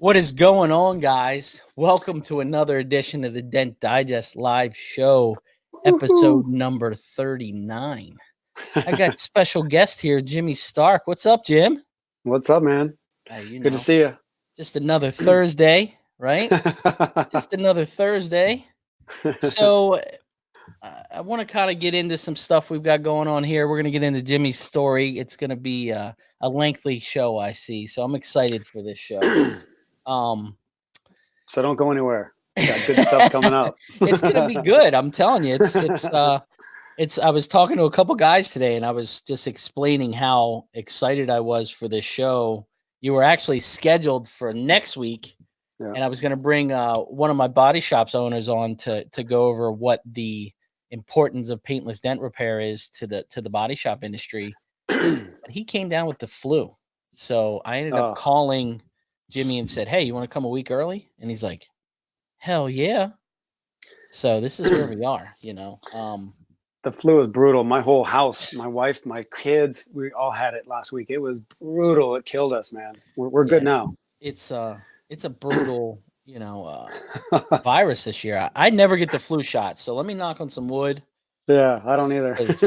What is going on, guys? Welcome to another edition of the Dent Digest live show, Woohoo. episode number 39. I got special guest here, Jimmy Stark. What's up, Jim? What's up, man? You Good to know, see you. just another Thursday, right? Just another Thursday. So I want to kind of get into some stuff we've got going on here. We're going to get into Jimmy's story. It's going to be a lengthy show, I see. So I'm excited for this show. So don't go anywhere. Got good stuff coming up. It's gonna be good. I'm telling you, I was talking to a couple guys today and I was just explaining how excited I was for this show. You were actually scheduled for next week, Yeah. and I was gonna bring one of my body shops owners on to go over what the importance of paintless dent repair is to the body shop industry. But he came down with the flu. So I ended up calling Jimmy and said, "Hey, you want to come a week early?" And he's like, "Hell yeah." So this is where we are, The flu was brutal. My whole house, my wife, my kids, we all had it last week. It was brutal. It killed us, man. We're good now. It's a brutal, virus this year. I never get the flu shot, so let me knock on some wood. Yeah, I don't either. Where's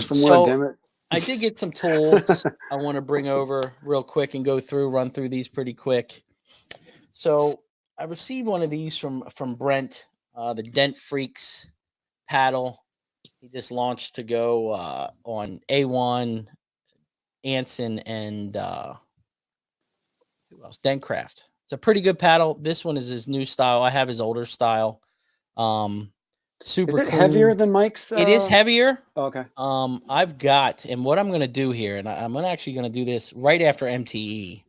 some wood, damn it. I did get some tools I want to bring over real quick and run through these pretty quick. So I received one of these from Brent, the Dent Freaks paddle. He just launched to go on A1, Anson, and who else? Dentcraft. It's a pretty good paddle. This one is his new style. I have his older style. Super Is it clean. heavier than Mike's? It is heavier. Oh, okay. I've got, and what I'm going to do here, and I'm actually going to do this right after MTE.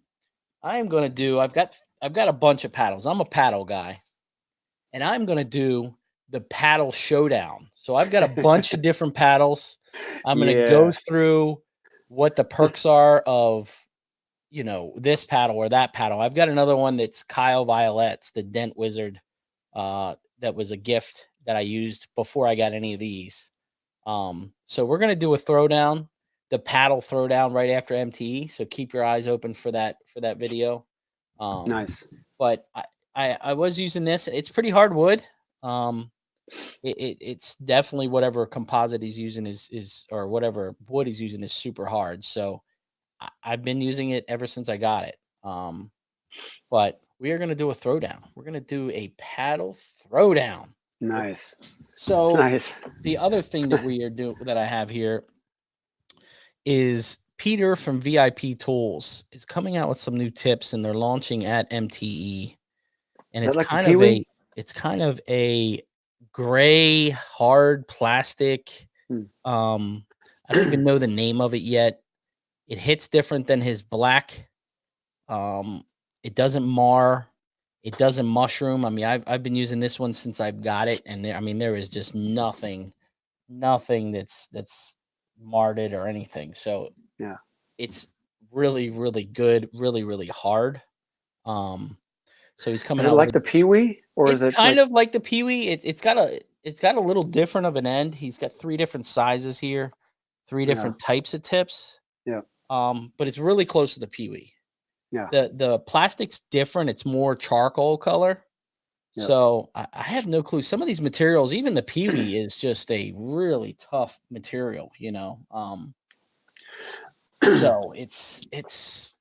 I'm going to do, I've got a bunch of paddles. I'm a paddle guy, and I'm going to do the paddle showdown. So I've got a bunch of different paddles. I'm going to go through what the perks are of, this paddle or that paddle. I've got another one that's Kyle Violet's, the Dent Wizard. That was a gift that I used before I got any of these. So we're going to do a throwdown, the paddle throwdown right after MTE. So keep your eyes open for that video. Nice. But I was using this. It's pretty hard wood. It's definitely whatever composite he's using is or whatever wood he's using is super hard. So I've been using it ever since I got it. But we are going to do a throwdown. We're going to do a paddle throwdown. Nice. So nice. The other thing that we are doing that I have here is Peter from VIP Tools is coming out with some new tips, and they're launching at MTE. And it's kind of a gray hard plastic. I don't even know the name of it yet. It hits different than his black. It doesn't mar. It doesn't mushroom. I mean, I've been using this one since I've got it, and there is just nothing that's marred it or anything. So yeah, it's really, really good, really, really hard. So he's coming. Is it like the Pee-wee, or is it kind of like the Pee-wee? It's got a little different of an end. He's got 3 different sizes here, 3 different types of tips. Yeah. But it's really close to the Pee-wee. Yeah. The plastic's different. It's more charcoal color. Yep. So I have no clue. Some of these materials, even the Pee-wee is just a really tough material, So it's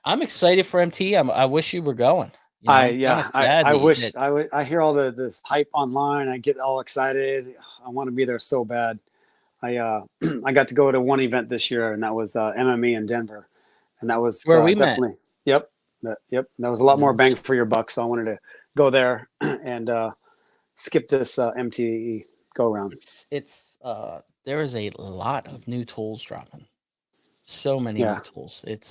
I'm excited for MT. I wish you were going. I wish I hear all this hype online. I get all excited. I want to be there so bad. I got to go to one event this year, and that was MME in Denver. And that was where we definitely met. Yep. That was a lot more bang for your buck. So I wanted to go there and skip this MTE go around. It's there is a lot of new tools dropping. So many new tools. It's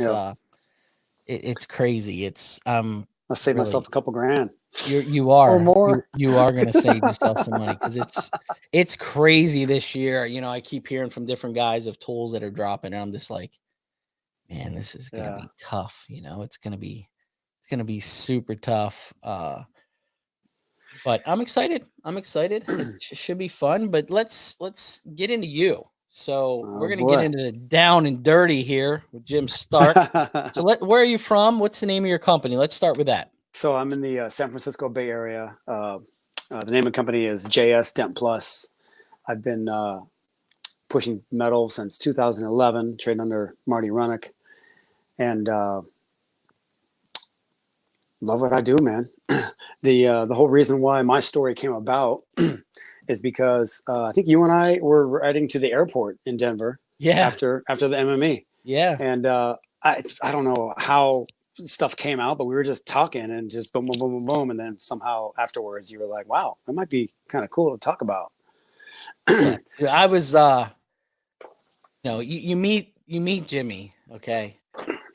it's crazy. It's I'll save myself a couple grand. You are or more. You are going to save yourself some money because it's crazy this year. I keep hearing from different guys of tools that are dropping, and I'm just like, man, this is going to be tough. It's going to be super tough. But I'm excited. It should be fun. But let's get into you. So we're Oh going to get boy. into the down and dirty here with Jim Stark. So where are you from? What's the name of your company? Let's start with that. So I'm in the San Francisco Bay Area. The name of the company is RPS Dent Plus. I've been pushing metal since 2011, trading under Marty Runnick, and love what I do, man. The whole reason why my story came about is because I think you and I were riding to the airport in Denver. Yeah. After the MMA. Yeah. And I don't know how stuff came out, but we were just talking and just boom, boom, boom, boom, boom, and then somehow afterwards you were like, "Wow, that might be kind of cool to talk about." Yeah. I was you meet Jimmy, okay?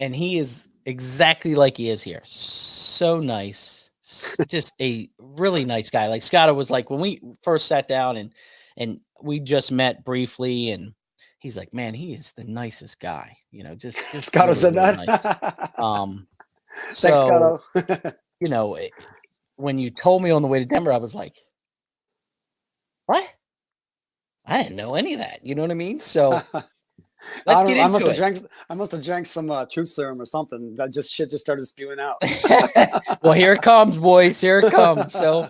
And he is exactly like he is here. So nice. Just a really nice guy. Like Scott was like when we first sat down and we just met briefly, and he's like, man, he is the nicest guy. Just Scotto really, said really that. nice. Thanks, So Scotto. when you told me on the way to Denver, I was like, what? I didn't know any of that. You know what I mean? So let's get into it. I must have drank some truth serum or something. That shit just started spewing out. Well, here it comes, boys. Here it comes. So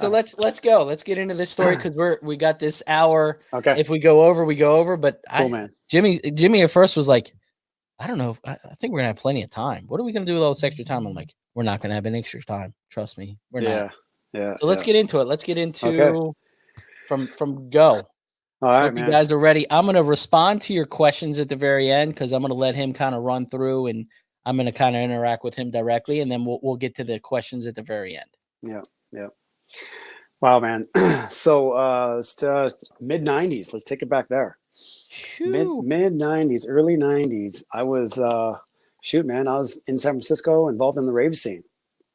let's go. Let's get into this story because we got this hour. Okay. If we go over, we go over. But cool, man. Jimmy at first was like, I don't know. I think we're gonna have plenty of time. What are we gonna do with all this extra time? I'm like, we're not gonna have any extra time. Trust me, we're not. Yeah. So let's get into it. Let's get into from go. All right, Hope man. you guys are ready. I'm going to respond to your questions at the very end because I'm going to let him kind of run through and I'm going to kind of interact with him directly, and then we'll get to the questions at the very end. Yeah. Wow, man. So it's mid 90s. Let's take it back there. Mid 90s, early 90s. I was man. I was in San Francisco, involved in the rave scene.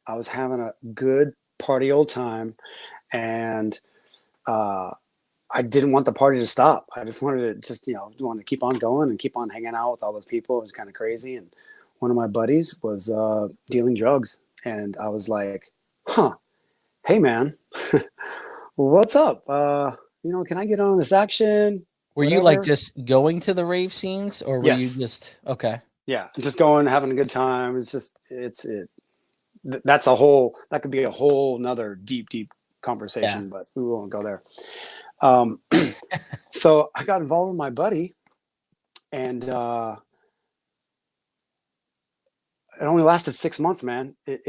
I was having a good party old time, and I didn't want the party to stop. I just wanted to keep on going and keep on hanging out with all those people. It was kind of crazy. And one of my buddies was dealing drugs. And I was like, hey, man, what's up? Can I get on this action? Were you like just going to the rave scenes or were you just, okay. Yeah. Just going, having a good time. That could be a whole nother deep conversation, but we won't go there. So I got involved with my buddy, and it only lasted 6 months, man. It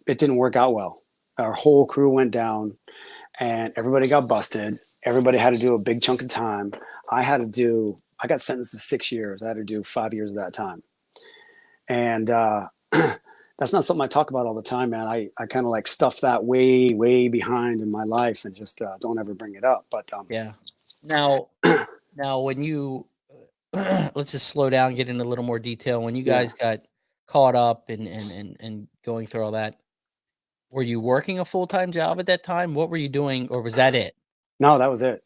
didn't work out well. Our whole crew went down, and everybody got busted. Everybody had to do a big chunk of time. I got sentenced to 6 years. I had to do 5 years of that time, and that's not something I talk about all the time, man. I kind of like stuff that way behind in my life and just don't ever bring it up. But now when you let's just slow down, get into a little more detail. When you guys got caught up and going through all that, were you working a full-time job at that time? What were you doing, or was that it? No, that was it.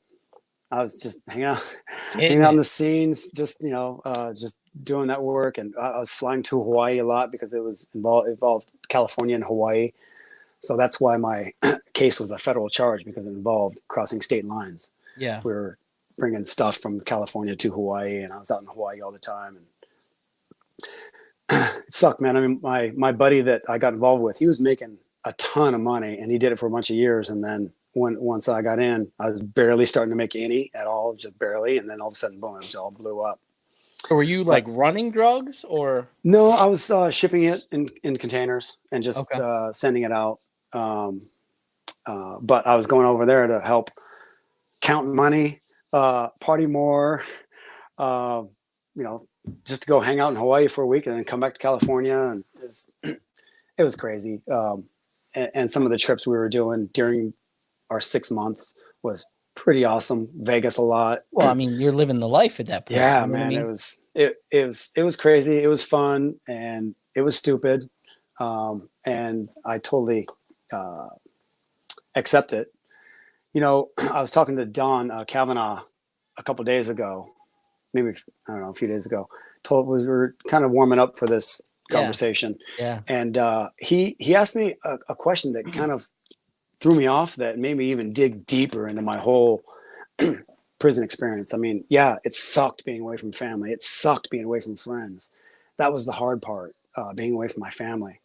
I was just hanging out in the scenes, just doing that work. And I was flying to Hawaii a lot because it involved California and Hawaii. So that's why my case was a federal charge, because it involved crossing state lines. Yeah. We were bringing stuff from California to Hawaii, and I was out in Hawaii all the time. And it sucked, man. I mean, my buddy that I got involved with, he was making a ton of money, and he did it for a bunch of years. And then once I got in, I was barely starting to make any at all, just barely. And then all of a sudden, boom, it all blew up. So were you like running drugs or? No, I was shipping it in containers and just sending it out. But I was going over there to help count money, party more, just to go hang out in Hawaii for a week and then come back to California. And it was crazy. And some of the trips we were doing during our 6 months was pretty awesome. Vegas a lot. Well, I mean, you're living the life at that point. Yeah, man. It was crazy. It was fun and it was stupid. And I totally accept it. I was talking to Don Kavanaugh a couple days ago, maybe, I don't know, a few days ago. We were kind of warming up for this conversation. Yeah. And he asked me a question that kind of threw me off, that made me even dig deeper into my whole prison experience. I mean, yeah, it sucked being away from family. It sucked being away from friends. That was the hard part, being away from my family.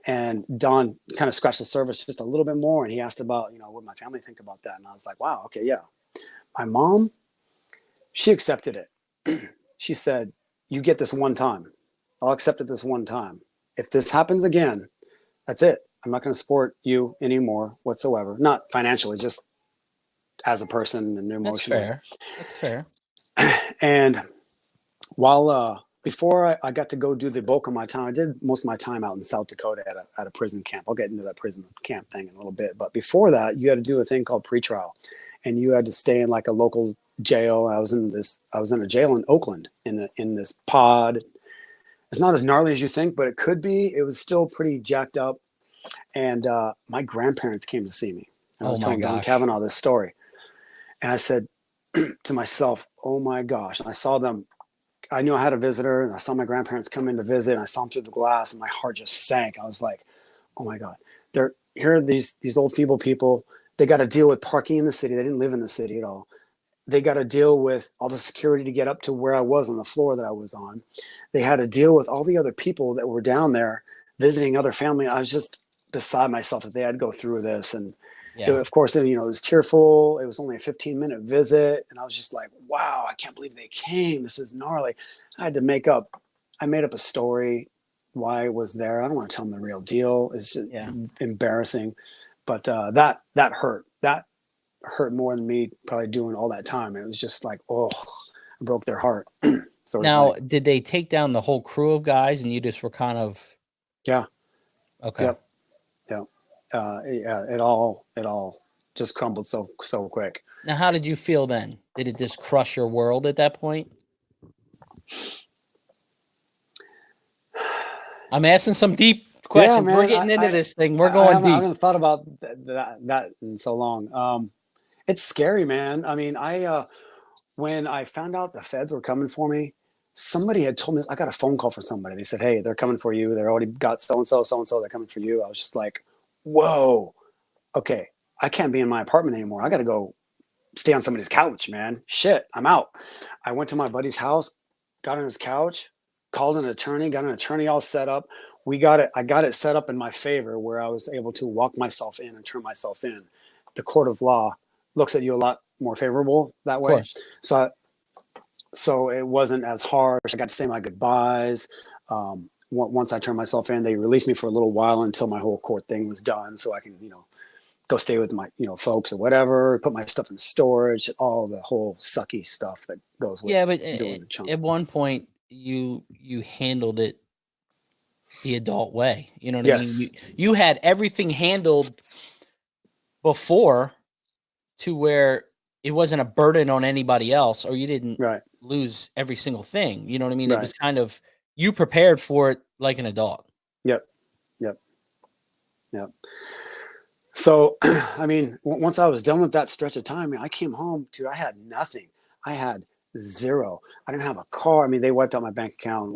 And Don kind of scratched the surface just a little bit more. And he asked about, what my family think about that. And I was like, wow, okay, yeah. My mom, she accepted it. She said, you get this one time. I'll accept it this one time. If this happens again, that's it. I'm not going to support you anymore whatsoever. Not financially, just as a person and emotionally. That's fair. And while before I got to go do the bulk of my time, I did most of my time out in South Dakota at a prison camp. I'll get into that prison camp thing in a little bit. But before that, you had to do a thing called pretrial, and you had to stay in like a local jail. I was in a jail in Oakland in this pod. It's not as gnarly as you think, but it could be. It was still pretty jacked up. And my grandparents came to see me. And I was telling Don Cavanaugh this story. And I said to myself, oh my gosh. And I saw them. I knew I had a visitor, and I saw my grandparents come in to visit, and I saw them through the glass, and my heart just sank. I was like, oh my God. Here are these old feeble people. They got to deal with parking in the city. They didn't live in the city at all. They got to deal with all the security to get up to where I was on the floor that I was on. They had to deal with all the other people that were down there visiting other family. I was just beside myself that they had to go through this. And of course, it was tearful. It was only a 15-minute visit. And I was just like, wow, I can't believe they came. This is gnarly. I made up a story why I was there. I don't want to tell them the real deal. It's just embarrassing. But that hurt. That hurt more than me probably doing all that time. It was just like, I broke their heart. So now, did they take down the whole crew of guys and you just were kind of... Yeah. Okay. Yep. It all just crumbled so quick. Now, how did you feel then? Did it just crush your world at that point? I'm asking some deep questions. Yeah, man, we're getting into this thing. We're going deep. I haven't thought about that in so long. It's scary, man. I mean, when I found out the feds were coming for me, somebody had told me, I got a phone call from somebody. They said, hey, they're coming for you. They already got so-and-so, they're coming for you. I was just like, whoa, okay. I can't be in my apartment anymore. I got to go stay on somebody's couch, man. Shit, I'm out. I went to my buddy's house, got on his couch, called an attorney, got an attorney all set up. I got it set up in my favor where I was able to walk myself in and turn myself in. The court of law looks at you a lot more favorable that way. So it wasn't as harsh. I got to say my goodbyes. Once I turned myself in, they released me for a little while until my whole court thing was done. So I can, go stay with my, folks or whatever, put my stuff in storage, all the whole sucky stuff that goes with doing the chunk. At one point you handled it the adult way. You know what I mean? You had everything handled before to where it wasn't a burden on anybody else, or you didn't lose every single thing. You know what I mean? It was kind of, you prepared for it like an adult. Yep. So, I mean, once I was done with that stretch of time, I came home, dude, I had nothing. I had zero. I didn't have a car. I mean, they wiped out my bank account.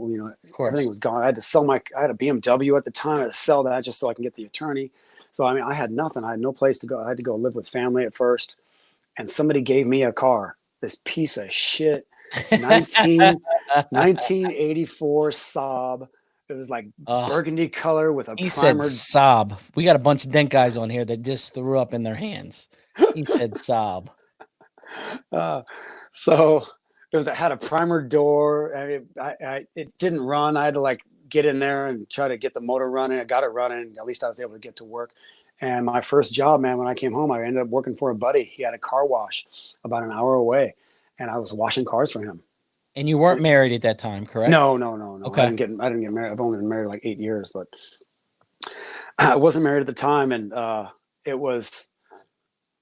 Everything was gone. I had to sell I had a BMW at the time. I had to sell that just so I can get the attorney. So, I mean, I had nothing. I had no place to go. I had to go live with family at first. And somebody gave me a car, this piece of shit, 1984 Saab. It was like burgundy color with a primer. Said Saab. We got a bunch of dent guys on here that just threw up in their hands. He said Saab. So it had a primer door. It didn't run. I had to get in there and try to get the motor running. I got it running. At least I was able to get to work. And my first job, man, when I came home, I ended up working for a buddy. He had a car wash about an hour away, and I was washing cars for him. And you weren't married at that time, correct? No. Okay. I didn't get married. I've only been married like 8 years, but I wasn't married at the time. And it was,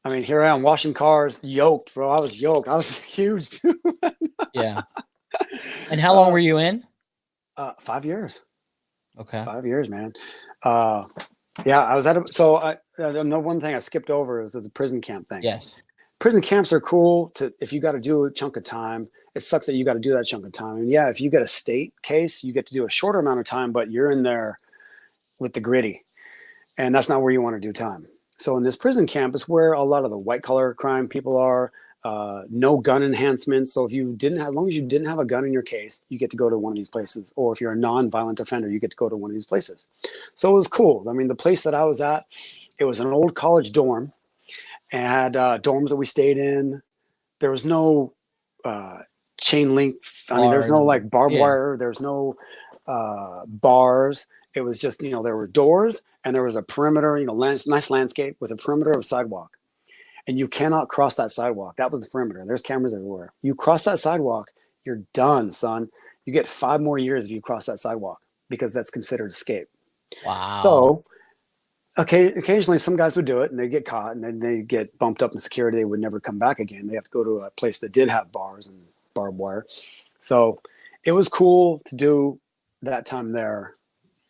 I mean, here I am washing cars, yoked, bro. I was yoked. I was huge too. Yeah. And how long were you in? 5 years. Okay. 5 years, man. Yeah, I was I know one thing I skipped over is the prison camp thing. Yes. Prison camps are cool if you got to do a chunk of time. It sucks that you got to do that chunk of time. And yeah, if you get a state case, you get to do a shorter amount of time, but you're in there with the gritty. And that's not where you want to do time. So in this prison camp is where a lot of the white collar crime people are. no gun enhancements. So if you didn't have, as long as you didn't have a gun in your case, you get to go to one of these places. Or if you're a non-violent offender, you get to go to one of these places. So it was cool. I mean, the place that I was at, it was an old college dorm, and had dorms that we stayed in. There was no chain link. I mean, there's no like barbed wire. There's no bars. It was just, you know, there were doors and there was a perimeter, you know, nice landscape with a perimeter of sidewalk. And you cannot cross that sidewalk. That was the perimeter. There's cameras everywhere. You cross that sidewalk, you're done, son. You get 5 more years if you cross that sidewalk, because that's considered escape. Wow. So occasionally some guys would do it and they get caught and then they get bumped up in security. They would never come back again. They have to go to a place that did have bars and barbed wire. So it was cool to do that time there.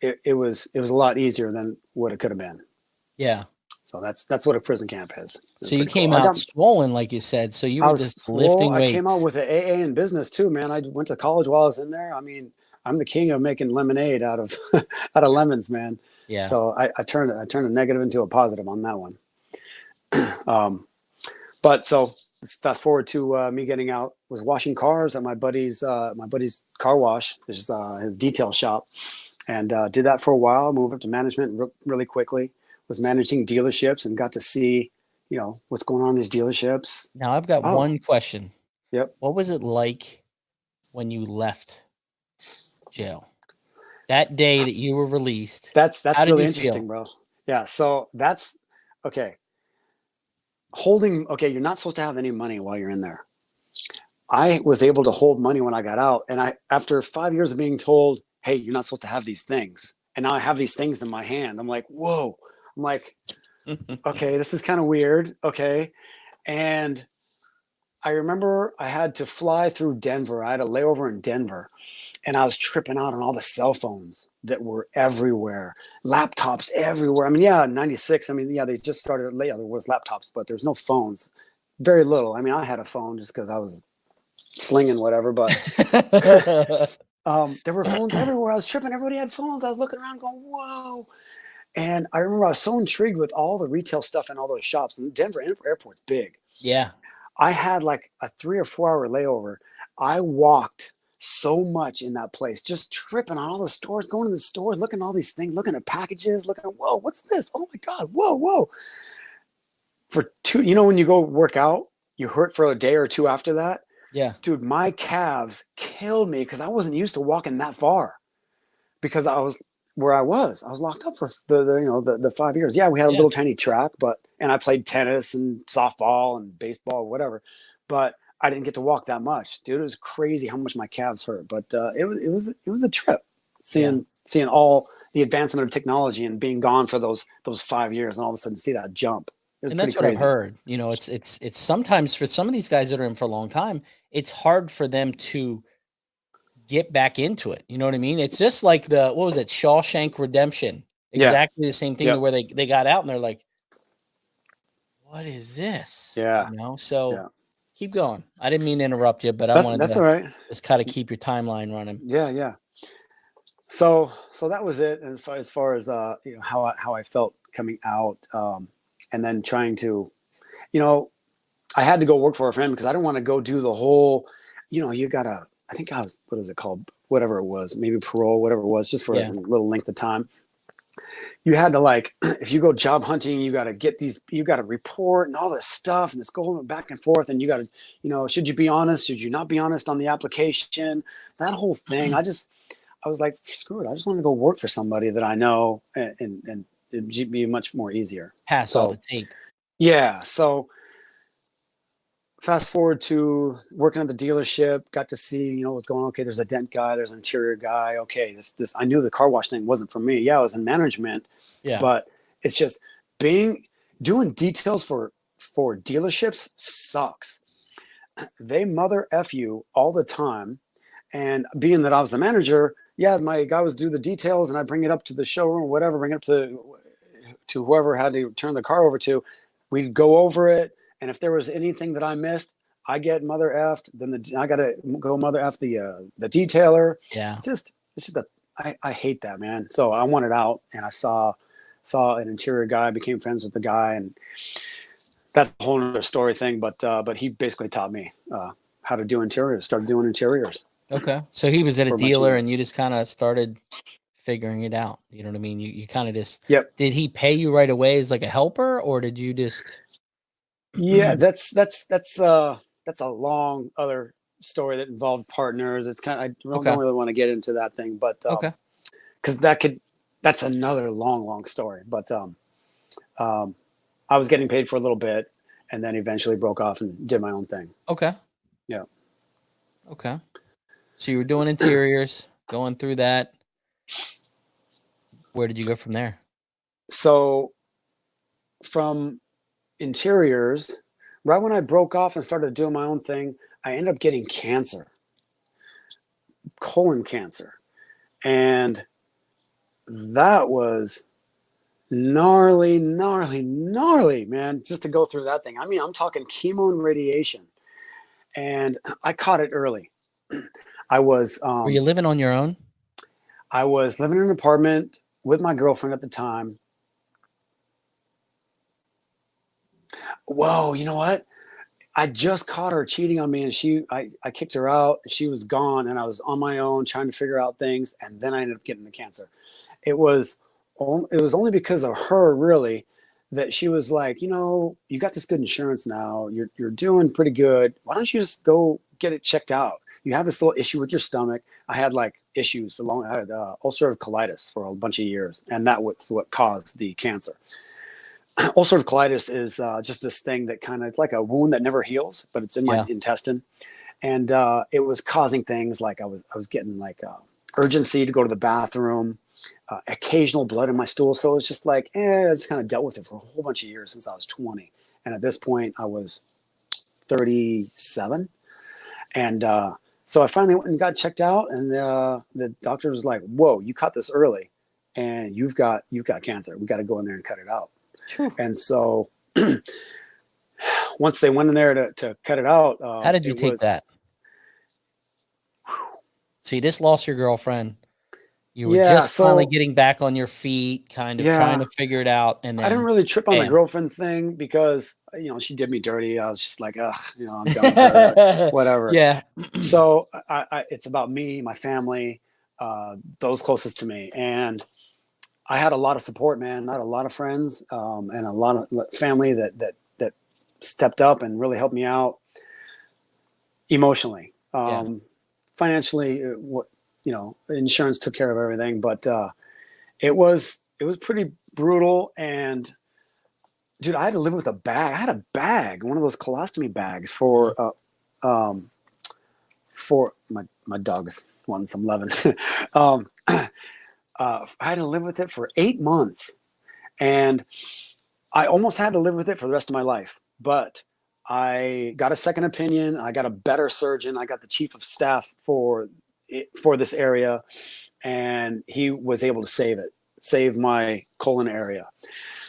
It was a lot easier than what it could have been. Yeah. So that's what a prison camp is. So you came out swollen, like you said. So you were just lifting weights. I came out with an AA in business too, man. I went to college while I was in there. I mean, I'm the king of making lemonade out of out of lemons, man. Yeah. So I turned a negative into a positive on that one. But so let's fast forward to me getting out. Was washing cars at my buddy's car wash, his detail shop, and did that for a while. Moved up to management really quickly. Was managing dealerships and got to see, you know, what's going on in these dealerships. Now I've got one question. Yep. What was it like when you left jail? That day that you were released. That's really interesting, bro. Yeah. So that's okay. You're not supposed to have any money while you're in there. I was able to hold money when I got out. And after 5 years of being told, hey, you're not supposed to have these things. And now I have these things in my hand. I'm like, whoa. I'm like, okay, this is kind of weird. Okay. And I remember I had to fly through Denver. I had a layover in Denver. And I was tripping out on all the cell phones that were everywhere, laptops everywhere. I mean, yeah, 96. I mean, yeah, they just started later. There was laptops, but there's no phones, very little. I mean, I had a phone just because I was slinging whatever, but there were phones everywhere. I was tripping. Everybody had phones. I was looking around going, whoa. And I remember I was so intrigued with all the retail stuff in all those shops. And Denver Airport's big. Yeah. I had like a 3 or 4 hour layover. I walked so much in that place, just tripping on all the stores, going to the stores, looking at all these things, looking at packages, looking at, whoa, what's this? Oh my God, whoa. You know, when you go work out, you hurt for a day or two after that. Yeah. Dude, my calves killed me because I wasn't used to walking that far, because I was locked up for the 5 years. Yeah, we had a little tiny track, and I played tennis and softball and baseball, whatever, but I didn't get to walk that much, dude. It was crazy how much my calves hurt, but it was a trip seeing all the advancement of technology and being gone for those 5 years, and all of a sudden see that jump. And that's what I've heard. You know, it's sometimes for some of these guys that are in for a long time, it's hard for them to get back into it. You know what I mean? It's just like what was it? Shawshank Redemption. Exactly the same thing where they got out and they're like, what is this? Yeah. You know, so keep going. I didn't mean to interrupt you, but that's all right. Just kind of keep your timeline running. Yeah. So that was it as far as you know, how I felt coming out, and then trying to, you know, I had to go work for a friend because I didn't want to go do the whole, you know, you gotta, I think what is it called? Whatever it was, maybe parole, whatever it was, just for a little length of time. You had to, like, if you go job hunting, you got to report and all this stuff, and it's going back and forth, and you got to, you know, should you be honest? Should you not be honest on the application? That whole thing. I was like, screw it. I just want to go work for somebody that I know, and it'd be much more easier. Pass all the tape. Yeah. So fast forward to working at the dealership, got to see, you know, what's going on. Okay, there's a dent guy, there's an interior guy. Okay, this I knew the car wash thing wasn't for me. Yeah, I was in management, but it's just doing details for dealerships sucks. They mother F you all the time. And being that I was the manager, my guy was do the details, and I bring it up to the showroom or whatever, bring it up to whoever had to turn the car over to. We'd go over it. And if there was anything that I missed, I get mother effed. Then I got to go mother F the detailer. Yeah. It's just I hate that, man. So I wanted out, and I saw an interior guy, became friends with the guy, and that's a whole other story thing. But he basically taught me how to do interiors. Started doing interiors. Okay, so he was at a dealer, and you just kind of started figuring it out. You know what I mean? You kind of just. Yep. Did he pay you right away as like a helper, or did you just? Yeah, that's a long other story that involved partners. It's kind of, I don't really want to get into that thing, but because that's another long story. But I was getting paid for a little bit, and then eventually broke off and did my own thing. Okay. Yeah. Okay. So you were doing interiors, going through that. Where did you go from there? So from interiors, right when I broke off and started doing my own thing, I ended up getting cancer, colon cancer. And that was gnarly, man, just to go through that thing. I mean, I'm talking chemo and radiation. And I caught it early. I was. Were you living on your own? I was living in an apartment with my girlfriend at the time. Whoa, you know what? I just caught her cheating on me, and I kicked her out, and she was gone, and I was on my own trying to figure out things, and then I ended up getting the cancer. It was only because of her, really, that she was like, you got this good insurance now. You're doing pretty good. Why don't you just go get it checked out? You have this little issue with your stomach. I had like issues for long. I had ulcerative colitis for a bunch of years, and that was what caused the cancer. Ulcerative colitis is just this thing that it's like a wound that never heals, but it's in my intestine. And it was causing things like I was getting like urgency to go to the bathroom, occasional blood in my stool. So it was just like, I just kind of dealt with it for a whole bunch of years since I was 20. And at this point I was 37. And so I finally went and got checked out, and the doctor was like, whoa, you caught this early and you've got cancer. We got to go in there and cut it out. And so once they went in there to cut it out. How did you take that? So you just lost your girlfriend. You were just finally getting back on your feet, kind of trying to figure it out. And then I didn't really trip on the girlfriend thing because, she did me dirty. I was just like, ugh, I'm done with her, whatever. Yeah. So it's about me, my family, those closest to me. And I had a lot of support, man. I had a lot of friends and a lot of family that stepped up and really helped me out emotionally. Financially, insurance took care of everything, but it was pretty brutal. And dude, I had to live with a bag. I had a bag, one of those colostomy bags for my dogs wanting some loving. I had to live with it for 8 months, and I almost had to live with it for the rest of my life. But I got a second opinion. I got a better surgeon. I got the chief of staff for this area, and he was able to save my colon area.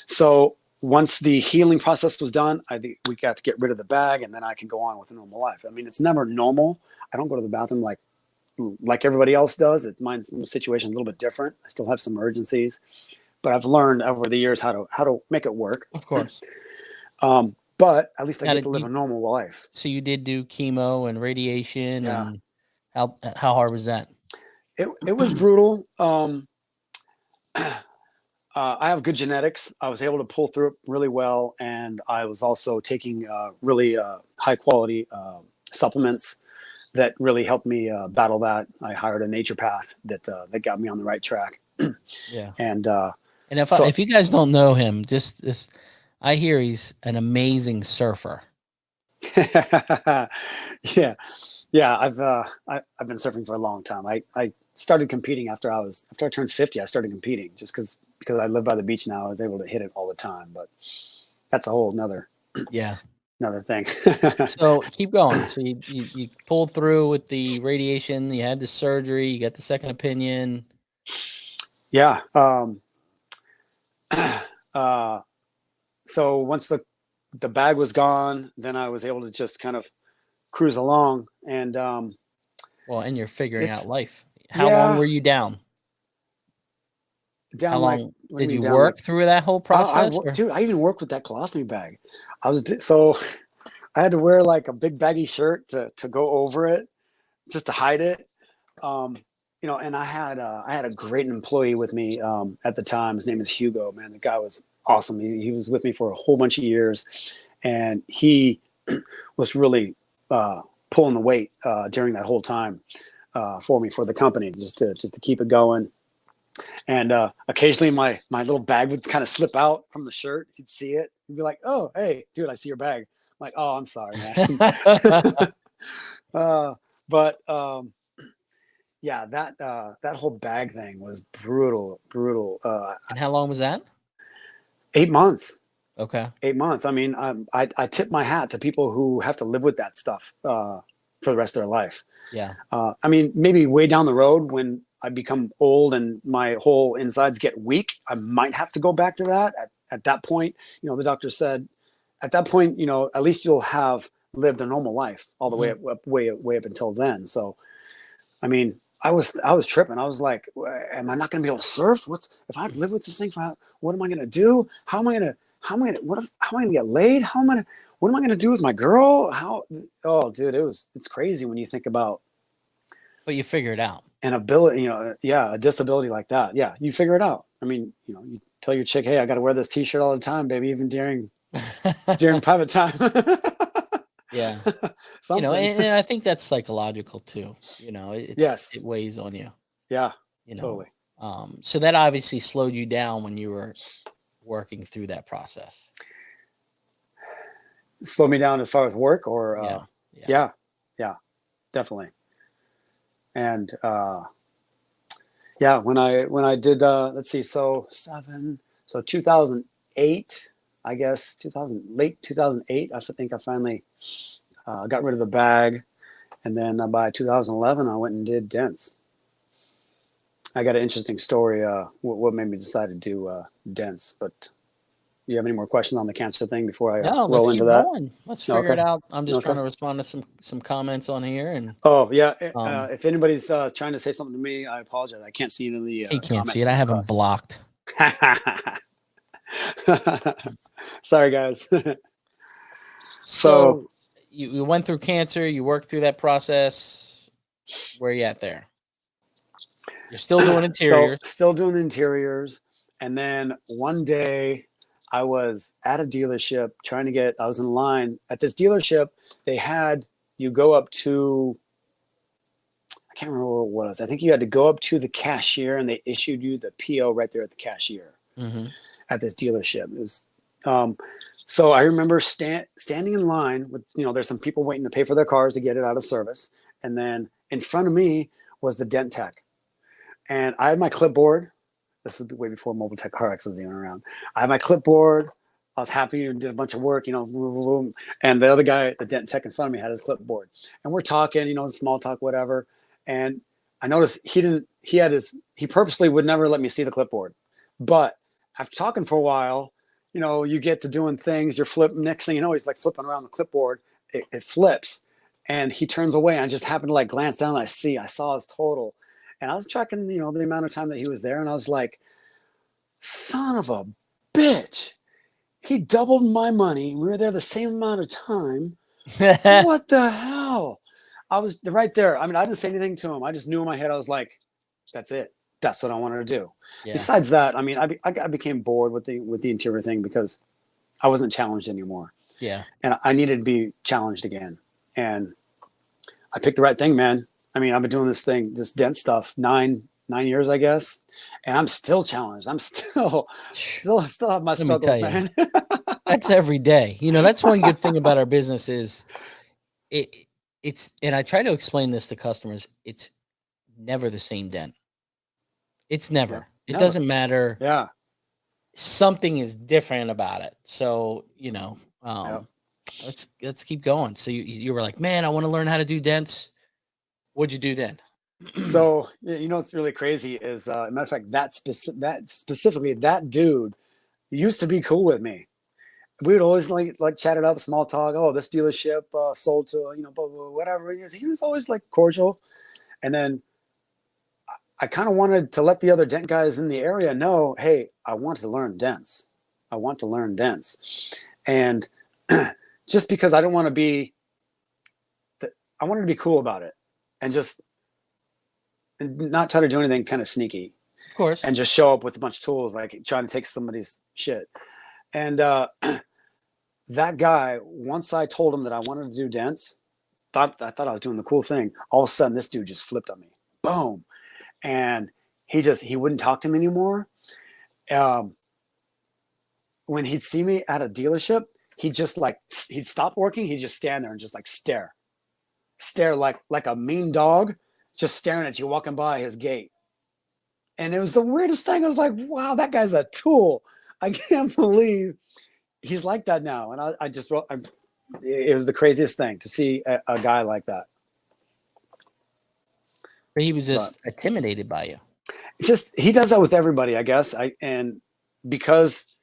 So once the healing process was done, we got to get rid of the bag, and then I can go on with a normal life. I mean, it's never normal. I don't go to the bathroom like everybody else does. My situation is a little bit different. I still have some urgencies, but I've learned over the years how to make it work. Of course. But at least I get to live a normal life. So you did do chemo and radiation, and how hard was that? It was brutal. I have good genetics. I was able to pull through it really well, and I was also taking really high quality supplements that really helped me battle that. I hired a naturopath that got me on the right track. Yeah. And if you guys don't know him, I hear he's an amazing surfer. Yeah. I've been surfing for a long time. I started competing after I turned 50. I started competing just because I live by the beach now. I was able to hit it all the time, but that's a whole nother thing. So keep going. So you pulled through with the radiation. You had the surgery. You got the second opinion. Yeah. So once the bag was gone, then I was able to just kind of cruise along. And and you're figuring out life. How long were you down? How down like, long what do did you you mean down like, work through that whole process? Or? dude, I even worked with that colostomy bag. So I had to wear like a big baggy shirt to go over it just to hide it. And I had a great employee with me at the time. His name is Hugo. Man, the guy was awesome. He was with me for a whole bunch of years, and he was really pulling the weight during that whole time for me, for the company, just to keep it going. And occasionally my little bag would kind of slip out from the shirt. He'd see it. He'd be like, "Oh, hey, dude, I see your bag." I'm like, "Oh, I'm sorry, man." But yeah, that whole bag thing was brutal. And how long was that? 8 months. Okay. 8 months. I mean, I tip my hat to people who have to live with that stuff for the rest of their life. Yeah. I mean, maybe way down the road when I become old and my whole insides get weak, I might have to go back to that. At that point, the doctor said, at that point, at least you'll have lived a normal life all the way up until then. So, I mean, I was tripping. I was like, am I not going to be able to surf? If I have to live with this thing what am I going to do? How am I going to get laid? What am I going to do with my girl? Oh, dude, it's crazy when you think about. But you figure it out. An ability, a disability like that. Yeah, you figure it out. I mean, you tell your chick, hey, I got to wear this T-shirt all the time, baby, even during private time. Yeah. And I think that's psychological too. Yes. It weighs on you. Yeah. Totally. So that obviously slowed you down when you were working through that process. Slow me down as far as work, or yeah, definitely. And when I did let's see, so 2008, I guess late 2008, I think I finally got rid of the bag, and then by 2011 I went and did dents. I got an interesting story what made me decide to do dents, but you have any more questions on the cancer thing before I roll into that? Going. Let's figure it out. I'm just trying to respond to some comments on here. And if anybody's trying to say something to me, I apologize. I can't see it in the he can't see it. I have him blocked. Sorry, guys. So you went through cancer. You worked through that process. Where are you at there? You're still doing interiors. Still doing interiors. And then one day I was at a dealership I was in line at this dealership. They had you go up to, I can't remember what it was. I think you had to go up to the cashier and they issued you the PO right there at the cashier at this dealership. It was, so I remember standing in line with, there's some people waiting to pay for their cars to get it out of service. And then in front of me was the dent tech. And I had my clipboard. This is way before Mobile Tech CarX was even around. I had my clipboard. I was happy and did a bunch of work, and the other guy, the dent tech in front of me, had his clipboard. And we're talking, small talk, whatever. And I noticed he purposely would never let me see the clipboard. But after talking for a while, you get to doing things, next thing you know, he's like flipping around the clipboard. It flips and he turns away. And I just happened to glance down and I saw his total. And I was tracking, the amount of time that he was there. And I was like, son of a bitch. He doubled my money. We were there the same amount of time. What the hell? I was right there. I mean, I didn't say anything to him. I just knew in my head, I was like, that's it. That's what I wanted to do. Yeah. Besides that, I mean, I became bored with the interior thing because I wasn't challenged anymore. Yeah. And I needed to be challenged again. And I picked the right thing, man. I mean, I've been doing this dent stuff, nine years, I guess. And I'm still challenged. I'm still have my struggles, man. That's every day. That's one good thing about our business is it's, and I try to explain this to customers. It's never the same dent. It's never. It doesn't matter. Yeah. Something is different about it. So, let's keep going. So you were like, man, I want to learn how to do dents. What'd you do then? So, what's really crazy is, matter of fact, that specifically, that dude used to be cool with me. We would always like chat it up, small talk. Oh, this dealership sold to, blah, blah, whatever. He was always cordial. And then I kind of wanted to let the other dent guys in the area know, hey, I want to learn dents. I want to learn dents. And just because I don't want to be, I wanted to be cool about it and just not try to do anything kind of sneaky. Of course. And just show up with a bunch of tools, like trying to take somebody's shit. And that guy, once I told him that I wanted to do dents, I thought I was doing the cool thing. All of a sudden, this dude just flipped on me. Boom. And he wouldn't talk to me anymore. When he'd see me at a dealership, he'd stop working. He'd just stand there and just like stare like a mean dog, just staring at you walking by his gate. And it was the weirdest thing. I was like, wow, that guy's a tool. I can't believe he's like that now. And it was the craziest thing to see a guy like that. But he was just intimidated by you. It's just, he does that with everybody, I guess. And because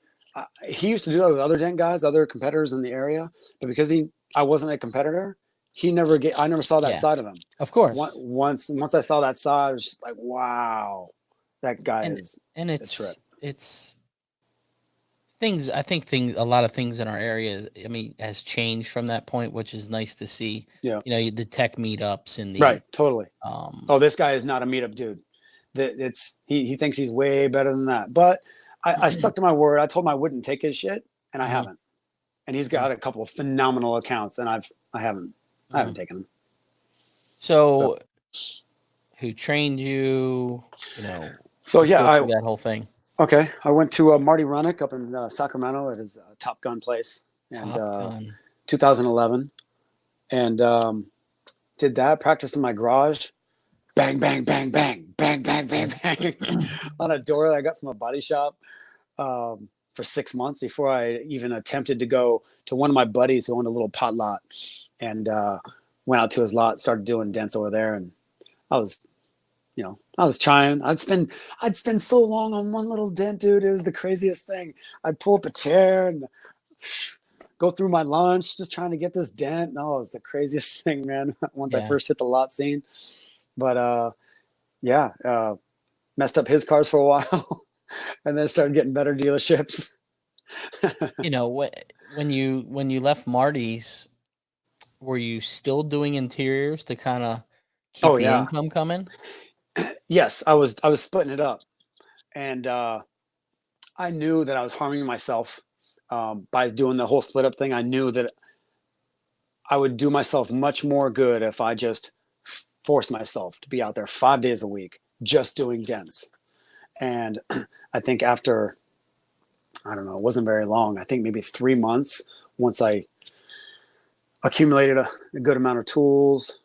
he used to do that with other dent guys, other competitors in the area, but because I wasn't a competitor, I never saw that side of him. Of course. Once I saw that side, I was just like, wow, that guy is a trip. It's things. I think a lot of things in our area, I mean, has changed from that point, which is nice to see. Yeah. You know, the tech meetups and right. Totally. This guy is not a meetup dude. He thinks he's way better than that. But I stuck to my word. I told him I wouldn't take his shit, and I haven't. And he's got a couple of phenomenal accounts, and I haven't taken them. So who trained you? You know. So that whole thing. Okay, I went to Marty Runnick up in Sacramento at his Top Gun place, and 2011, and did that. Practiced in my garage, bang, bang, bang, bang, bang, bang, bang, bang, on a door that I got from a body shop for 6 months before I even attempted to go to one of my buddies who owned a little pot lot, and went out to his lot, started doing dents over there, and I was trying. I'd spend so long on one little dent, dude. It was the craziest thing. I'd pull up a chair and go through my lunch just trying to get this dent. No, it was the craziest thing, man. Once I first hit the lot scene. But messed up his cars for a while and then started getting better dealerships. You know, when you left Marty's, were you still doing interiors to kind of keep the income coming? Yes, I was splitting it up, and I knew that I was harming myself by doing the whole split up thing. I knew that I would do myself much more good if I just forced myself to be out there 5 days a week just doing dents. And I think after, I don't know, it wasn't very long. I think maybe 3 months, once I accumulated a good amount of tools,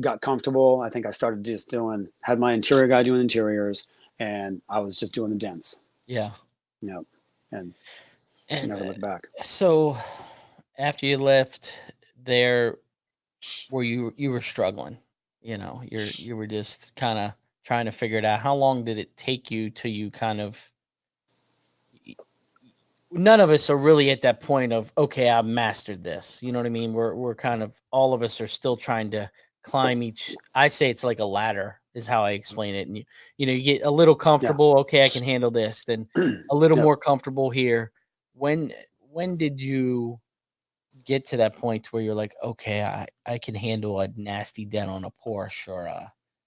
got comfortable, I think I started just had my interior guy doing interiors, and I was just doing the dents. Yeah. Yep. And never looked back. So after you left there, where you were struggling, you know, you were just kind of trying to figure it out. How long did it take you till you kind of, none of us are really at that point of, okay, I've mastered this. You know what I mean? We're kind of, all of us are still trying to climb I say it's like a ladder is how I explain it. And you get a little comfortable. Yeah. Okay, I can handle this. Then a little more comfortable here. When did you get to that point where you're like, okay, I can handle a nasty dent on a Porsche, or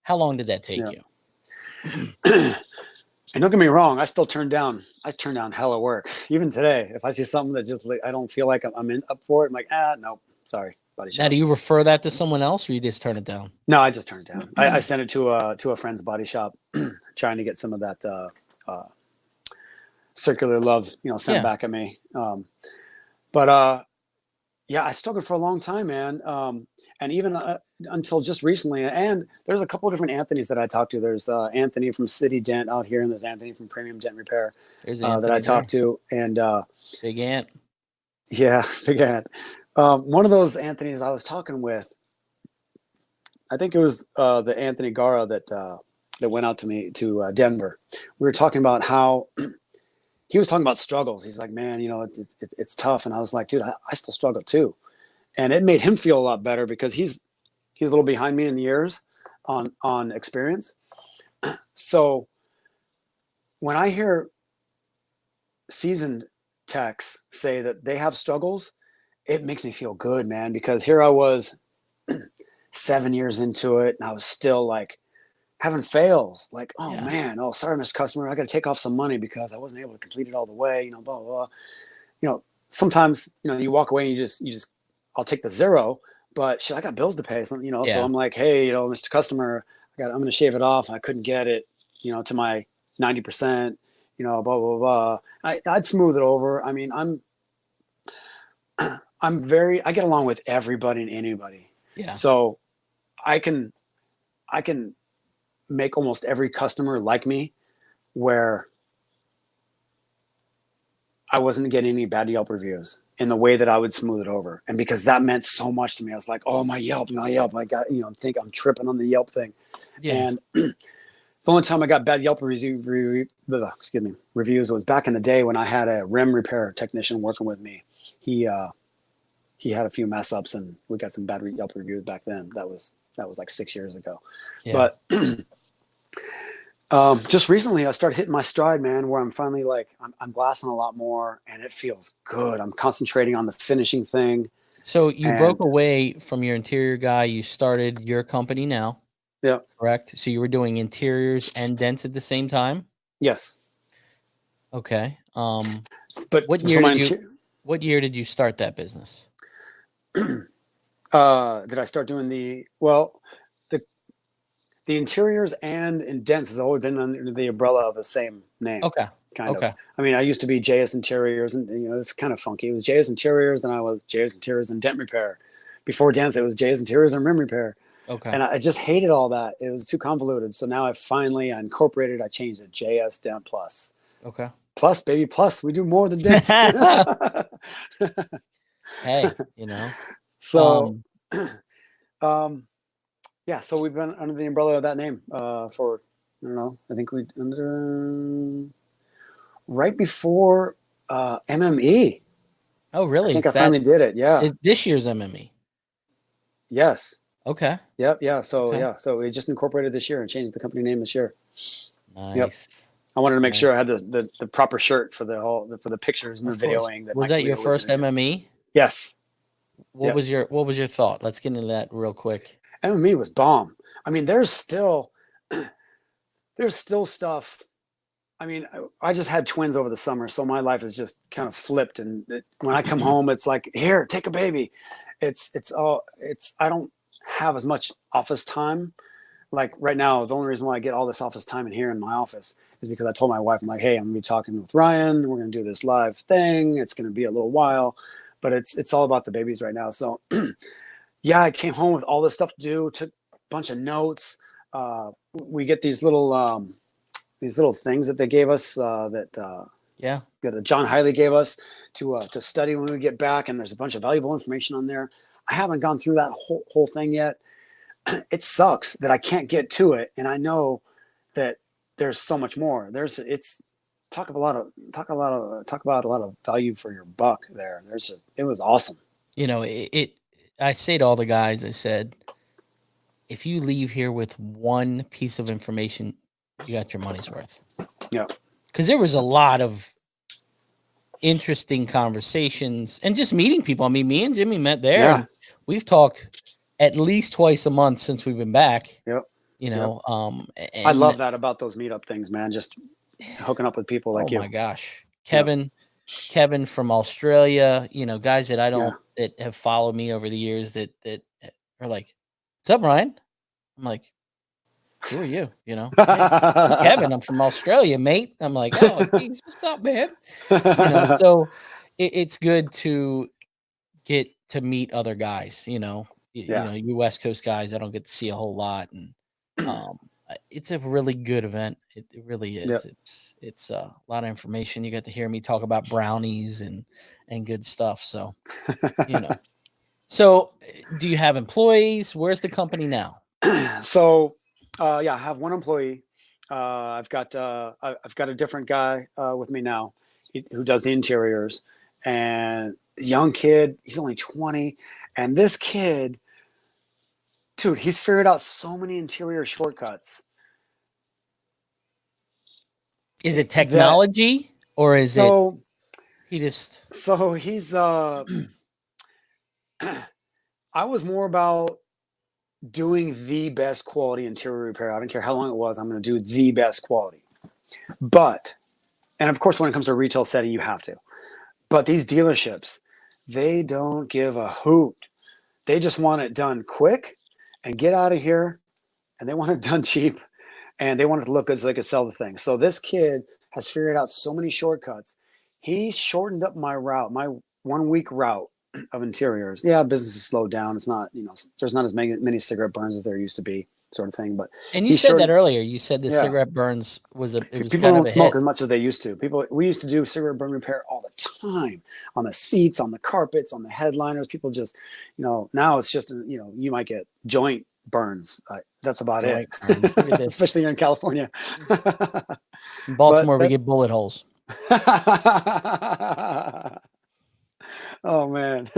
how long did that take you? And don't get me wrong, I turn down hella work. Even today, if I see something that just I don't feel like I'm up for it, I'm like, nope, sorry, body shop. Now, do you refer that to someone else, or you just turn it down? No, I just turn it down. I sent it to a friend's body shop, trying to get some of that circular love, sent back at me. But I struggled for a long time, man. And even until just recently, and there's a couple of different Anthonys that I talked to. There's Anthony from City Dent out here, and there's Anthony from Premium Dent Repair that I talked to. And Big Ant. Yeah, Big Ant. One of those Anthonys I was talking with, I think it was the Anthony Gara that went out to Denver. We were talking about how he was talking about struggles. He's like, man, it's tough. And I was like, dude, I still struggle too. And it made him feel a lot better because he's a little behind me in years on experience. So when I hear seasoned techs say that they have struggles, it makes me feel good, man, because here I was 7 years into it and I was still like having fails. Like, oh Yeah. man, oh, sorry, Mr. Customer, I got to take off some money because I wasn't able to complete it all the way, you know, blah, blah, blah. Sometimes, you walk away and you just, I'll take the zero, but shit, I got bills to pay. So, so I'm like, hey, Mr. Customer, I'm going to shave it off. I couldn't get it, to my 90%, blah, blah, blah. I'd smooth it over. I mean, I get along with everybody and anybody. Yeah. So I can make almost every customer like me, where I wasn't getting any bad Yelp reviews in the way that I would smooth it over. And because that meant so much to me, I was like, oh, my Yelp, I got, think I'm tripping on the Yelp thing. Yeah. And the only time I got bad Yelp reviews was back in the day when I had a rim repair technician working with me. He had a few mess ups and we got some bad Yelp reviews back then. That was like 6 years ago. Yeah. But just recently I started hitting my stride, man, where I'm finally like, I'm glassing a lot more and it feels good. I'm concentrating on the finishing thing. So you broke away from your interior guy. You started your company now. Yeah. Correct. So you were doing interiors and dents at the same time? Yes. Okay. But what year did you start that business? Did I start doing the interiors and dents has always been under the umbrella of the same name. Okay. Kind of. I mean, I used to be JS Interiors, and it's kind of funky. It was JS Interiors, then I was JS Interiors and Dent Repair. Before dents, it was JS Interiors and Rim Repair. Okay. And I just hated all that. It was too convoluted. So now I incorporated. I changed it, JS Dent Plus. Okay. Plus, baby, plus. We do more than dents. Hey, So, yeah. So we've been under the umbrella of that name for, I don't know. I think we right before MME. Oh, really? I think I finally did it. Yeah. This year's MME. Yes. Okay. Yep. Yeah. So so we just incorporated this year and changed the company name this year. Nice. Yep. I wanted to make sure I had the proper shirt for the pictures and the videoing. Was that your first MME? Yes. What was your thought? Let's get into that real quick. MME was bomb. I mean, there's still stuff. I mean, I just had twins over the summer, so my life is just kind of flipped. And when I come home, it's like, here, take a baby. I don't have as much office time. Like right now, the only reason why I get all this office time in here in my office is because I told my wife, I'm like, hey, I'm gonna be talking with Ryan. We're gonna do this live thing. It's gonna be a little while, but it's all about the babies right now. So yeah, I came home with all this stuff to do, took a bunch of notes. We get these little things that they gave us that John Hiley gave us to study when we get back, and there's a bunch of valuable information on there. I haven't gone through that whole thing yet. It sucks that I can't get to it, and I know that there's so much more. Talk about a lot of value for your buck there. It was awesome. I say to all the guys, I said, if you leave here with one piece of information, you got your money's worth. Yeah. Because there was a lot of interesting conversations and just meeting people. I mean, me and Jimmy met there. Yeah. And we've talked at least twice a month since we've been back. Yep. I love that about those meetup things, man. Just hooking up with people like you. Oh my gosh. Kevin from Australia, guys that I don't, that have followed me over the years that are like, what's up, Ryan? I'm like, who are you? Hey, I'm Kevin, I'm from Australia, mate. I'm like, oh, geez, what's up, man? So it's good to get to meet other guys, you West Coast guys, I don't get to see a whole lot. And it's a really good event. It really is. Yep. It's a lot of information. You get to hear me talk about brownies and good stuff. So, So do you have employees? Where's the company now? So, I have one employee. I've got a different guy with me now who does the interiors, and a young kid. He's only 20, and this kid, dude, he's figured out so many interior shortcuts. Is it technology or is so, it he just? So he's I was more about doing the best quality interior repair. I don't care how long it was. I'm going to do the best quality. But, and of course, when it comes to a retail setting, you have to. But these dealerships, they don't give a hoot. They just want it done quick and get out of here. And they want it done cheap. And they want it to look good so they can sell the thing. So this kid has figured out so many shortcuts. He shortened up my route, my 1 week route of interiors. Yeah, business is slowed down. It's not, there's not as many cigarette burns as there used to be, sort of thing. But And you said that earlier. You said the cigarette burns was people kind don't of a smoke hit. as much as they used to. We used to do cigarette burn repair all the time on the seats, on the carpets, on the headliners. People just, now it's just, you might get joint burns. That's about it. Especially here in California. In Baltimore, we get bullet holes. Oh man.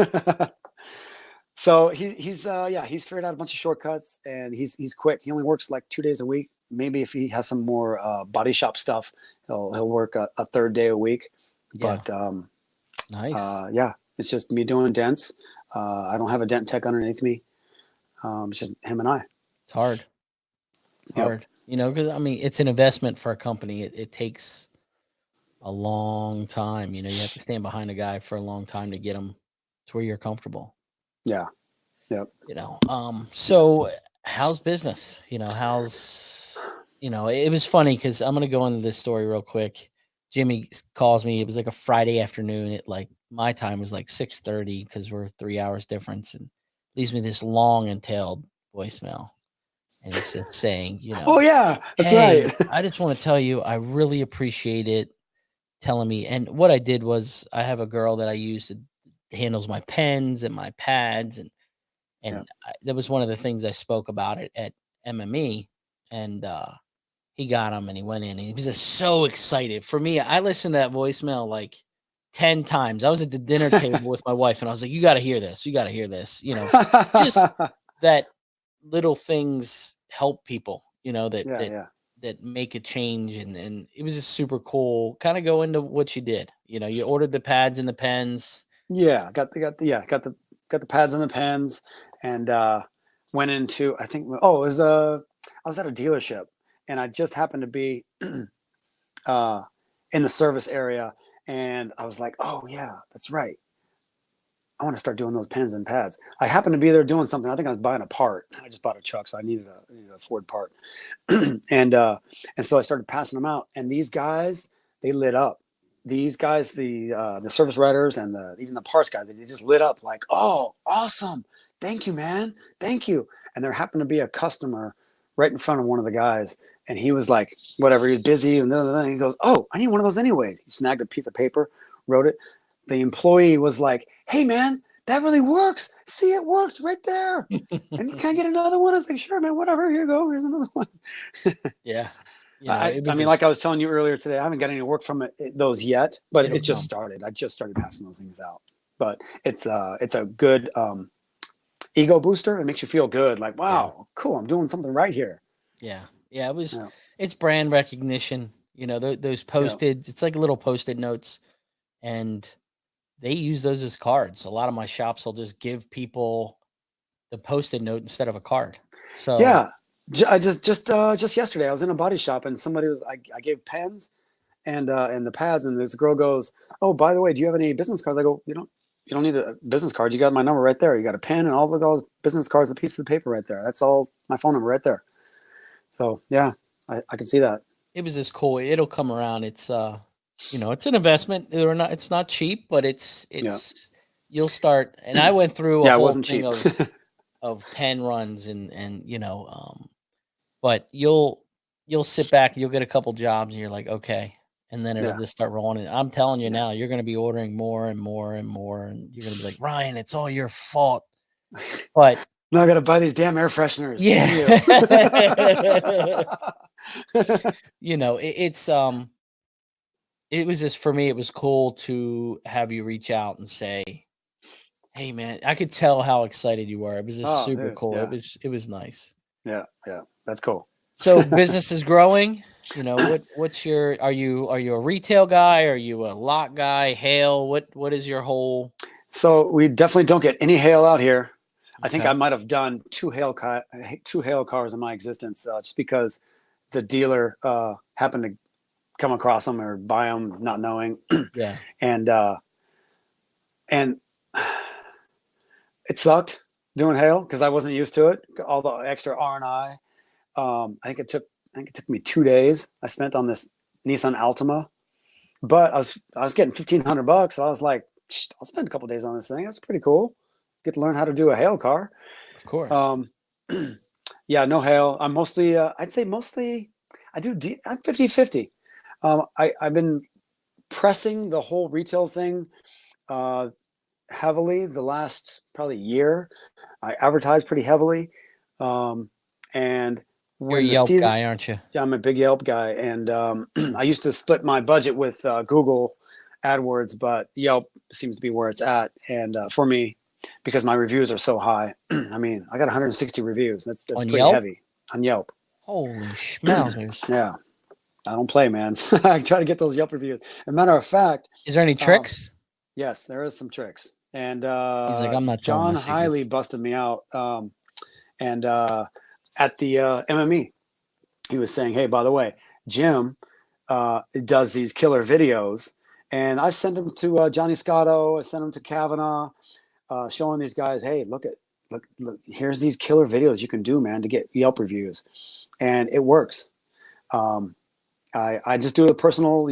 So he's figured out a bunch of shortcuts, and he's quick. He only works like 2 days a week. Maybe if he has some more body shop stuff, he'll work a third day a week. Yeah. But nice. It's just me doing dents. I don't have a dent tech underneath me. It's just him and I. It's hard. Hard, because it's an investment for a company. It takes a long time. You have to stand behind a guy for a long time to get him to where you're comfortable. Yeah. Yep. So how's business? It was funny because I'm going to go into this story real quick. Jimmy calls me. It was like a Friday afternoon at like my time was like 6:30 because we're 3 hours difference, and leaves me this long entailed voicemail. And it's just saying, oh yeah, that's hey, right. I just want to tell you, I really appreciate it telling me. And what I did was I have a girl that I use that handles my pens and my pads. And that was one of the things I spoke about it at MME. And he got him and he went in and he was just so excited. For me, I listened to that voicemail like 10 times. I was at the dinner table with my wife and I was like, you got to hear this. You got to hear this. Just that little things help people, that make a change. And it was just super cool. Kind of go into what you did. You ordered the pads and the pens. Yeah, got the pads and the pens, and went into, I think, I was at a dealership, and I just happened to be in the service area, and I was like, oh yeah, that's right, I want to start doing those pens and pads. I happened to be there doing something. I think I was buying a part. I just bought a truck, so I needed a Ford part. and so I started passing them out. And these guys, they lit up. These guys, the service writers and even the parts guys, they just lit up like, oh, awesome. Thank you, man. Thank you. And there happened to be a customer right in front of one of the guys. And he was like, whatever, he was busy. And then he goes, oh, I need one of those anyways. He snagged a piece of paper, wrote it. The employee was like, hey man, that really works. See, it worked right there. And can I get another one? I was like, sure, man, whatever. Here you go. Here's another one. Yeah. I mean, like I was telling you earlier today, I haven't got any work from those yet, but it just started. I just started passing those things out. But it's a good ego booster. It makes you feel good. Like, wow, cool. I'm doing something right here. Yeah. Yeah. It's brand recognition. Those posted, it's like little Post-it notes. And they use those as cards. A lot of my shops will just give people the Post-it note instead of a card. So yeah, I just yesterday I was in a body shop and somebody I gave pens and the pads, and this girl goes, oh, by the way, do you have any business cards? I go, you don't need a business card. You got my number right there. You got a pen and all of those business cards, a piece of paper right there. That's all my phone number right there. So yeah, I can see that. It was just cool. It'll come around. It's it's an investment. It's not cheap, but it's you'll start. And I went through a whole thing of pen runs and but you'll sit back and you'll get a couple jobs and you're like, okay. And then it'll just start rolling. And I'm telling you now, you're going to be ordering more and more and more. And you're going to be like, Ryan, it's all your fault. But now I got to buy these damn air fresheners. Yeah. It was just, for me, it was cool to have you reach out and say, hey man, I could tell how excited you were. It was just super cool. Yeah. It was nice. Yeah. That's cool. So business is growing. You know, what's your are you a retail guy? Are you a lot guy? Hail? What is your whole So we definitely don't get any hail out here. I think I Okay. might have done two hail cars in my existence, just because the dealer happened to come across them or buy them, not knowing, Yeah. and and it sucked doing hail because I wasn't used to it. All the extra R and I. I think it took me 2 days I spent on this Nissan Altima, but I was getting $1,500. So I was like, I'll spend a couple days on this thing. That's pretty cool. Get to learn how to do a hail car. Of course. Um, yeah, no hail. I'm mostly, I'd say mostly, I'm 50-50. I've been pressing the whole retail thing uh, heavily the last probably year. I advertise pretty heavily. And You're a when the Yelp season, guy, aren't you? yeah, I'm a big Yelp guy. And I used to split my budget with Google AdWords, but Yelp seems to be where it's at. And for me, because my reviews are so high, I mean, I got 160 reviews. That's On pretty Yelp? heavy on Yelp. Holy schmauzers. Yeah, I don't play, man. I try to get those Yelp reviews. As a matter of fact, Is there any tricks? yes, there is some tricks. And He's like, I'm not telling my John Hiley secrets. busted me out. And at the MME, he was saying, hey, by the way, Jim does these killer videos. And I sent them to Johnny Scotto. I sent them to Kavanaugh, showing these guys, hey, look, here's these killer videos you can do, man, to get Yelp reviews. And it works. I just do a personal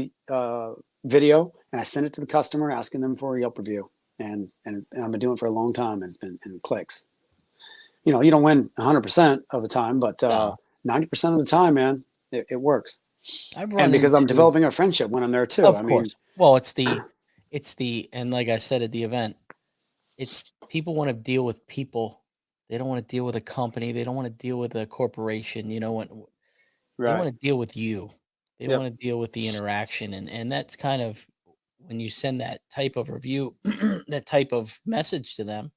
video, and I send it to the customer asking them for a Yelp review. And I've been doing it for a long time, and it clicks. You know, you don't win 100% of the time, but 90% of the time, man, it works. And because I'm developing a friendship when I'm there too. Of course. Well, it's the and like I said at the event, it's people want to deal with people. They don't want to deal with a company. They don't want to deal with a corporation. You know what? They want to deal with you. They want to deal with the interaction, and that's kind of when you send that type of review, that type of message to them,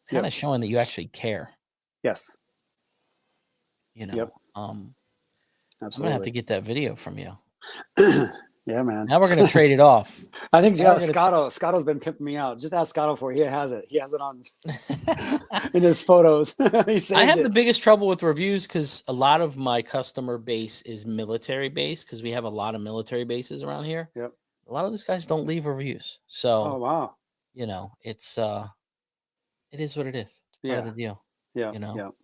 it's kind of showing that you actually care. Yes. You know. Absolutely. I'm gonna have to get that video from you. Yeah, man. Now we're gonna trade it off. I think Scotto's been pimping me out. Just ask Scotto for it. He has it. He has it on in his photos. I have the biggest trouble with reviews because a lot of my customer base is military based because we have a lot of military bases around here. Yep. A lot of those guys don't leave reviews. So oh wow. You know, it is what it is. It's part of the deal. Yeah. You know.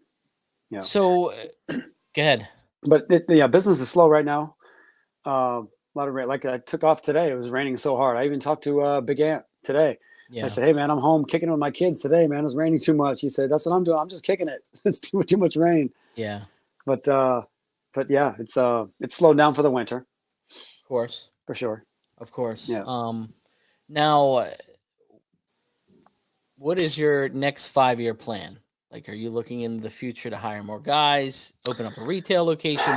Yeah. So go ahead. But business is slow right now. A lot of rain. Like I took off today. It was raining so hard. I even talked to Big Ant today. Yeah. I said, "Hey man, I'm home kicking it with my kids today, man. It's raining too much." He said, "That's what I'm doing. I'm just kicking it. It's too much rain." Yeah. But yeah, it's slowed down for the winter. Of course. For sure. Of course. Yeah. Now, what is your next 5-year plan? Like, are you looking in the future to hire more guys, open up a retail location?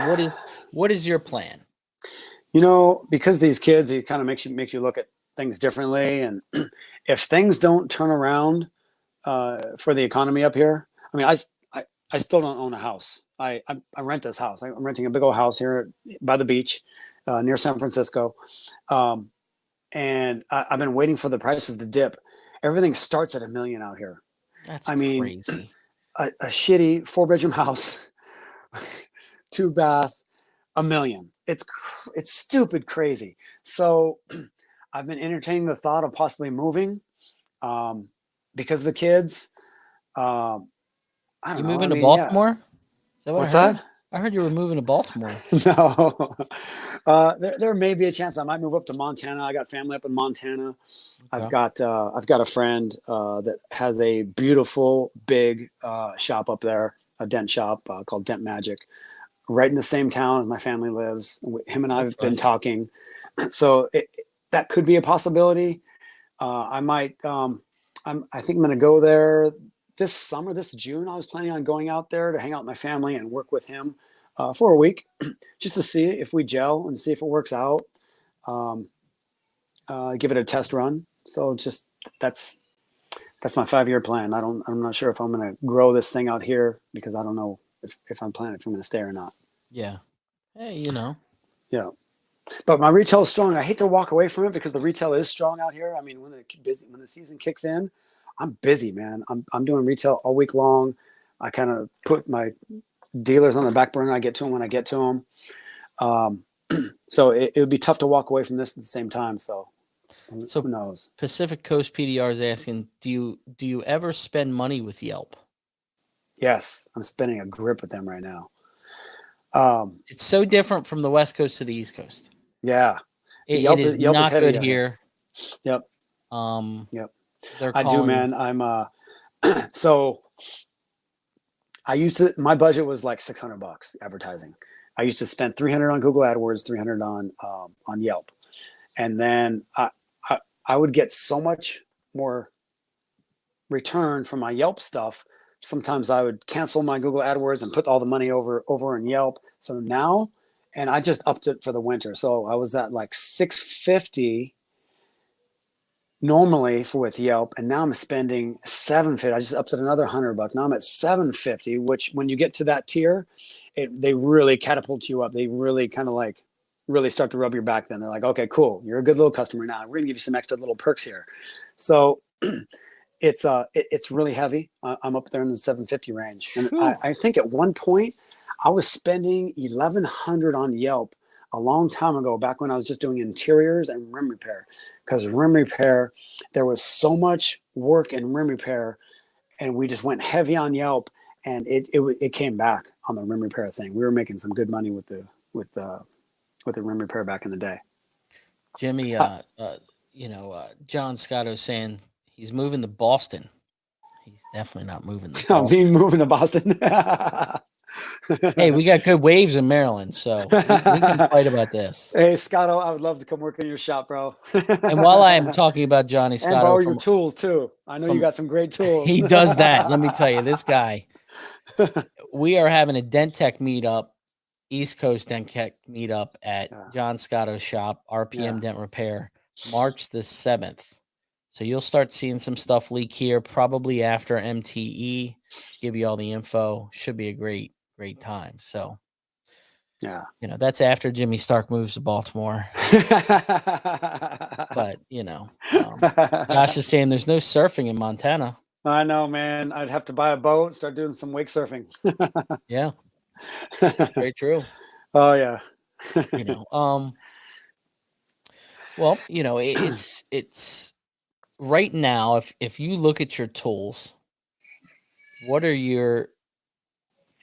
What is your plan? You know, because these kids, it kind of makes you look at things differently. And if things don't turn around for the economy up here, I mean, I still don't own a house. I rent this house. I'm renting a big old house here by the beach near San Francisco. And I've been waiting for the prices to dip. Everything starts at $1 million out here. That's crazy. A shitty 4-bedroom house, 2-bath, $1 million. It's stupid crazy. So I've been entertaining the thought of possibly moving because of the kids. I don't know. Moving to Baltimore? Yeah. Is that what What's I heard? That? I heard you were moving to Baltimore. No, there may be a chance I might move up to Montana. I got family up in Montana. Okay. I've got a friend that has a beautiful big shop up there, a dent shop called Dent Magic, right in the same town as my family lives. Him and I have been talking, so that could be a possibility. I might. I think I'm going to go there. This summer, this June, I was planning on going out there to hang out with my family and work with him for a week, just to see if we gel and see if it works out. Give it a test run. So just that's my 5-year plan. I'm not sure if I'm going to grow this thing out here because I don't know if I'm planning if I'm going to stay or not. Yeah. Hey, Yeah. But my retail is strong. I hate to walk away from it because the retail is strong out here. I mean, when the season kicks in, I'm busy, man. I'm doing retail all week long. I kind of put my dealers on the back burner. I get to them when I get to them. So it would be tough to walk away from this at the same time. So who knows? Pacific Coast PDR is asking, do you ever spend money with Yelp? Yes, I'm spending a grip with them right now. It's so different from the West Coast to the East Coast. Yeah, Yelp is not good here. Yep. Yep. I do, man. I'm so I used to. My budget was like $600 advertising. I used to spend $300 on Google AdWords, $300 on Yelp, and then I would get so much more return from my Yelp stuff. Sometimes I would cancel my Google AdWords and put all the money over in Yelp. So now, and I just upped it for the winter. So I was at like $650 normally with Yelp, and now I'm spending $750. I just upped it another $100. Now I'm at $750. Which, when you get to that tier, they really catapult you up. They really kind of like really start to rub your back. Then they're like, okay, cool, you're a good little customer now. We're gonna give you some extra little perks here. So it's really heavy. I'm up there in the 750 range, and I think at one point I was spending $1,100 on Yelp a long time ago, back when I was just doing interiors and rim repair. Because rim repair, there was so much work in rim repair, and we just went heavy on Yelp, and it came back on the rim repair thing. We were making some good money with the rim repair back in the day. Jimmy, John Scotto saying he's moving to Boston. He's definitely not moving to Boston. Me moving to Boston. Hey, we got good waves in Maryland, so we can fight about this. Hey, Scotto, I would love to come work in your shop, bro. And while I am talking about Johnny Scotto, and borrow your tools too. I know you got some great tools. He does that. Let me tell you, this guy. We are having a Dent Tech meetup, East Coast Dent Tech meetup at John Scotto's shop, RPM Dent Repair, March the 7th. So you'll start seeing some stuff leak here, probably after MTE. Give you all the info. Should be a great time. So, that's after Jimmy Stark moves to Baltimore. But, Josh is saying there's no surfing in Montana. I know, man. I'd have to buy a boat, start doing some wake surfing. Yeah. Very true. Oh, yeah. Well, it's right now, if you look at your tools, what are your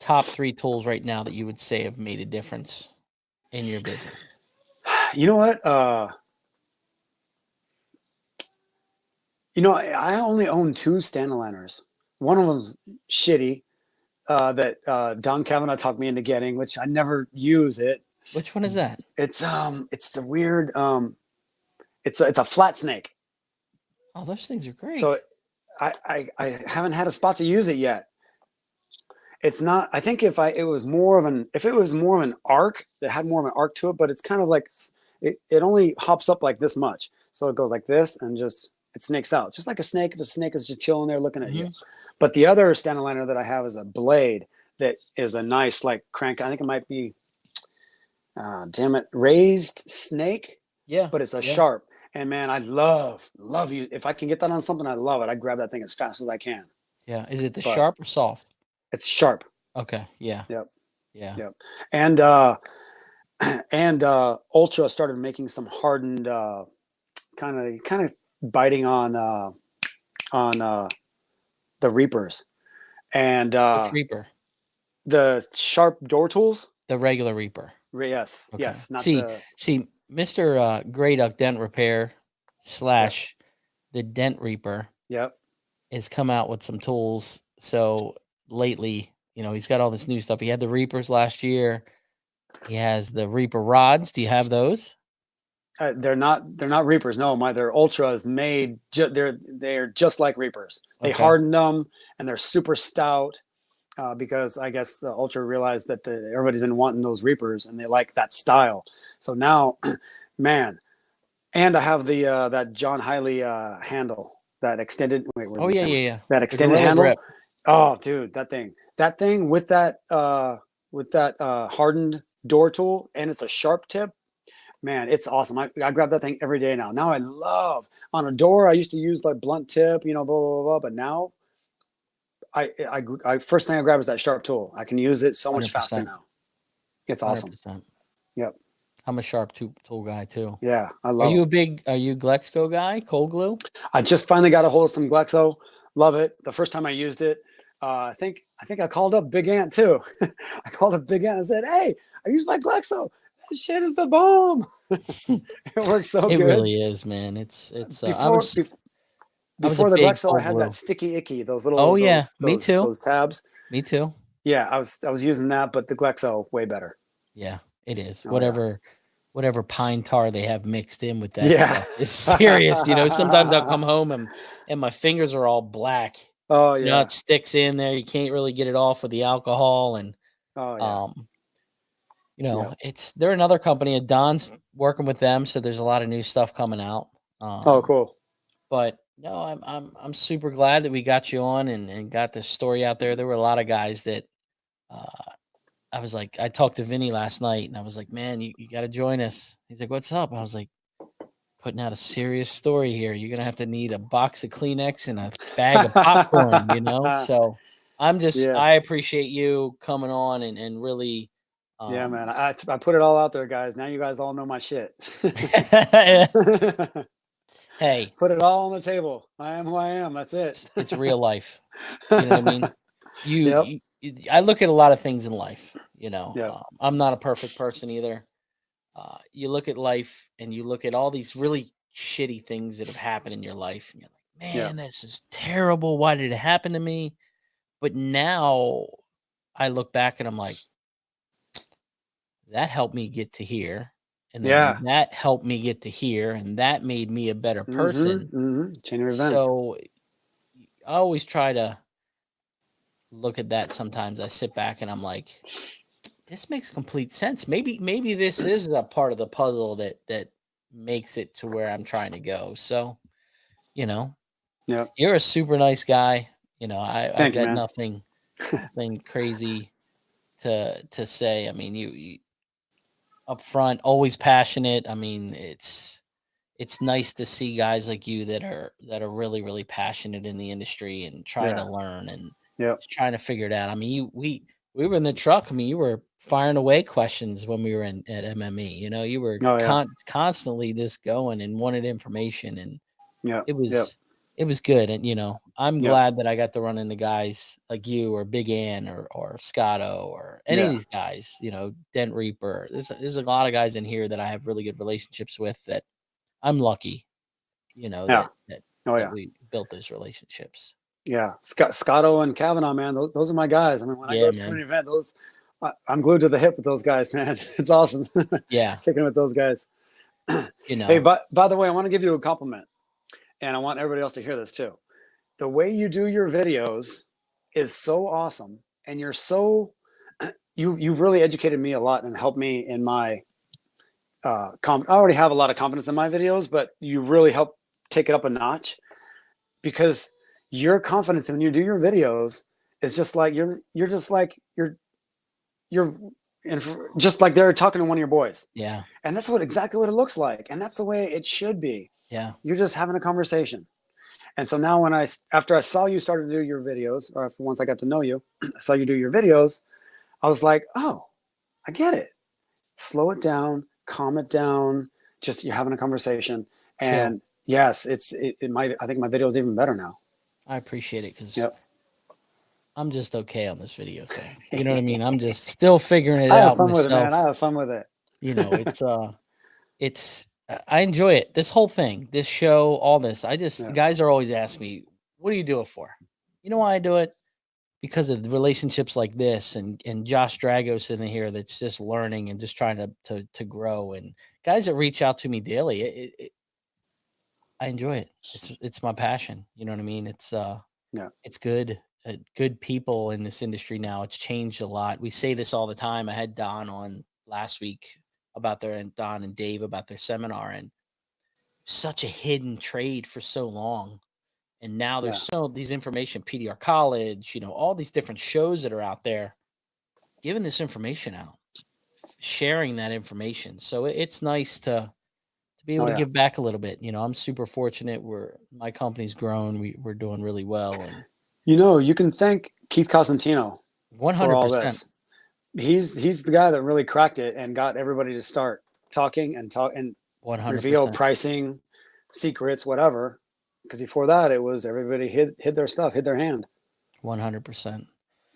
top 3 tools right now that you would say have made a difference in your business? You know what? I only own 2 stand-aligners. One of them's shitty, that Don Kavanaugh talked me into getting, which I never use it. Which one is that? It's the weird, it's a flat snake. Oh, those things are great. So I haven't had a spot to use it yet. It's not. I think if it was more of an arc that had more of an arc to it, but it's kind of like it only hops up like this much. So it goes like this and just it snakes out, just like a snake. If a snake is just chilling there looking at you. But the other stand aligner that I have is a blade that is a nice like crank. I think it might be, raised snake. Yeah. But it's a sharp. And man, I love you. If I can get that on something, I love it. I grab that thing as fast as I can. Yeah. Is it the sharp or soft? It's sharp. Okay. Yeah. Yep. Yeah. Yep. And Ultra started making some hardened, kind of biting on the Reapers. And which Reaper? The sharp door tools. The regular Reaper. Yes. Okay. Yes. Not see, Mr. Grey Duck Dent Repair / the Dent Reaper. Yep. Has come out with some tools. So lately, he's got all this new stuff. He had the Reapers last year. He has the Reaper rods. Do you have those? They're not Reapers. No, they're Ultras made. They're just like Reapers. They hardened them, and they're super stout. Because I guess the Ultra realized that everybody's been wanting those Reapers, and they like that style. So now, man, and I have the that John Hiley handle, that extended. Wait, yeah. That extended handle. Grip. Oh, dude, that thing with that hardened door tool, and it's a sharp tip. Man, it's awesome. I grab that thing every day now. Now I love on a door. I used to use like blunt tip, blah, blah, blah, blah. But now I first thing I grab is that sharp tool. I can use it so much faster now. It's awesome. 100%. Yep. I'm a sharp tool guy too. Yeah, I love it. Are you Glexco guy, cold glue? I just finally got a hold of some Glexo. Love it. The first time I used it, I think I called up Big Ant too. I called up Big Ant and said, "Hey, I use my Glexo. That shit is the bomb." It works so good. It really is, man. It's before the Glexo, I had that sticky icky, those little me too. Those tabs. Me too. Yeah, I was using that, but the Glexo way better. Yeah, it is. Whatever pine tar they have mixed in with that stuff is serious. Sometimes I'll come home and my fingers are all black. Oh yeah. It sticks in there. You can't really get it off with the alcohol. And they're another company. Don's working with them, so there's a lot of new stuff coming out. Cool. But no, I'm super glad that we got you on and got this story out there. There were a lot of guys that I was like, I talked to Vinny last night and I was like, man, you got to join us. He's like, what's up? I was like, putting out a serious story here. You're going to have to need a box of Kleenex and a bag of popcorn, So I appreciate you coming on and really. Yeah, man. I put it all out there, guys. Now you guys all know my shit. Hey. Put it all on the table. I am who I am. That's it. It's real life. You know what I mean? I look at a lot of things in life, I'm not a perfect person either. You look at life and you look at all these really shitty things that have happened in your life and you're like, man, this is terrible. Why did it happen to me? But now I look back and I'm like, that helped me get to here. And then that helped me get to here. And that made me a better person. Chain of events. So I always try to look at that. Sometimes I sit back and I'm like, this makes complete sense. Maybe this is a part of the puzzle that makes it to where I'm trying to go. So, you're a super nice guy. I've got nothing crazy to say. I mean, you up front, always passionate. I mean, it's nice to see guys like you that are really, really passionate in the industry and trying to learn and trying to figure it out. I mean, we were in the truck. I mean, you were firing away questions when we were at MME. You were constantly just going and wanted information, and it was good. And I'm glad that I got to run into guys like you or Big Ann or Scotto or any of these guys. Dent Reaper. There's a lot of guys in here that I have really good relationships with. That I'm lucky. That we built those relationships. Yeah, Scotto and Kavanaugh, man, those are my guys. I mean, when I go to an event, I'm glued to the hip with those guys, man. It's awesome. Yeah, kicking with those guys. Hey, by the way, I want to give you a compliment, and I want everybody else to hear this too. The way you do your videos is so awesome, and you're so you've really educated me a lot and helped me in my. I already have a lot of confidence in my videos, but you really help take it up a notch because. Your confidence when you do your videos is just like you're just like just like they're talking to one of your boys. Yeah. And that's exactly what it looks like. And that's the way it should be. Yeah. You're just having a conversation. And so now after I saw you start to do your videos, or once I got to know you, I saw you do your videos, I was like, oh, I get it. Slow it down, calm it down. Just you're having a conversation. And yes, I think my video is even better now. I appreciate it because I'm just okay on this video thing. You know what I mean? I'm just still figuring it out. I have fun with it, man. I have fun with it. It's I enjoy it. This whole thing, this show, all this. Guys are always asking me, what do you do it for? You know why I do it? Because of the relationships like this and Josh Dragos in here that's just learning and just trying to grow. And guys that reach out to me daily, I enjoy it. It's my passion. You know what I mean? It's good. Good people in this industry now. It's changed a lot. We say this all the time. I had Don on last week Don and Dave about their seminar, and such a hidden trade for so long. And now there's these information, PDR College, all these different shows that are out there. giving this information out, sharing that information. So it's nice to be able to give back a little bit. You know, I'm super fortunate. My company's grown. We're doing really well, and you can thank Keith Cosentino for all 100%. this. He's the guy that really cracked it and got everybody to start talking and 100%. reveal pricing secrets, whatever. Because before that, it was everybody hid their stuff, hid their hand. 100%.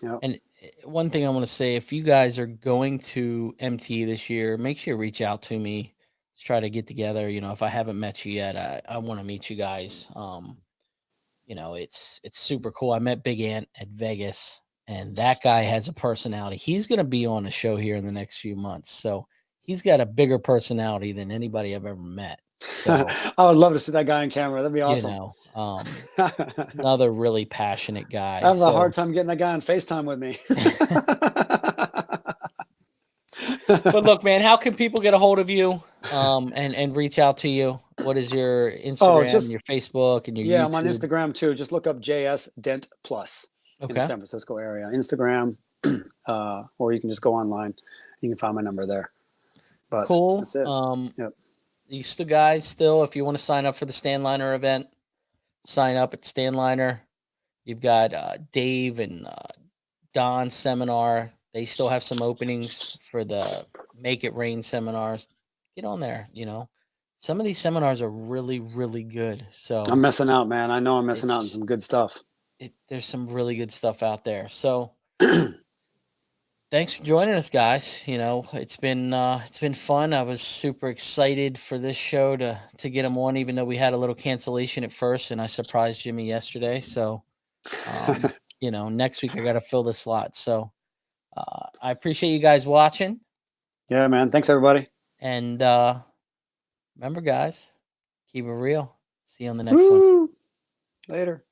Yeah. And one thing I want to say, if you guys are going to MT this year, make sure you reach out to me. Let's try to get together. You know, if I haven't met you yet, I want to meet you guys. You know, it's super cool. I met Big Ant at Vegas, and that guy has a personality. He's going to be on a show here in the next few months. So he's got a bigger personality than anybody I've ever met. So I would love to see that guy on camera. That'd be awesome. You know, another really passionate guy. I have a hard time getting that guy on FaceTime with me. But look, man, how can people get a hold of you and reach out to you? What is your Instagram, your Facebook, and your YouTube? I'm on Instagram too. Just look up JS Dent Plus in the San Francisco area. Instagram, or you can just go online. You can find my number there. But cool. That's it. Yep. You still, if you want to sign up for the Stanliner event, sign up at Stanliner. You've got Dave and Don's seminar. They still have some openings for the Make It Rain seminars. Get on there. You know, some of these seminars are really, really good. So I'm missing out, man. I know I'm missing out on some good stuff. There's some really good stuff out there. So thanks for joining us, guys. You know, it's been fun. I was super excited for this show to get them on, even though we had a little cancellation at first, and I surprised Jimmy yesterday. So, you know, next week I got to fill the slot. So, I appreciate you guys watching. Yeah, man. Thanks, everybody. And remember, guys, keep it real. See you on the next one. Later.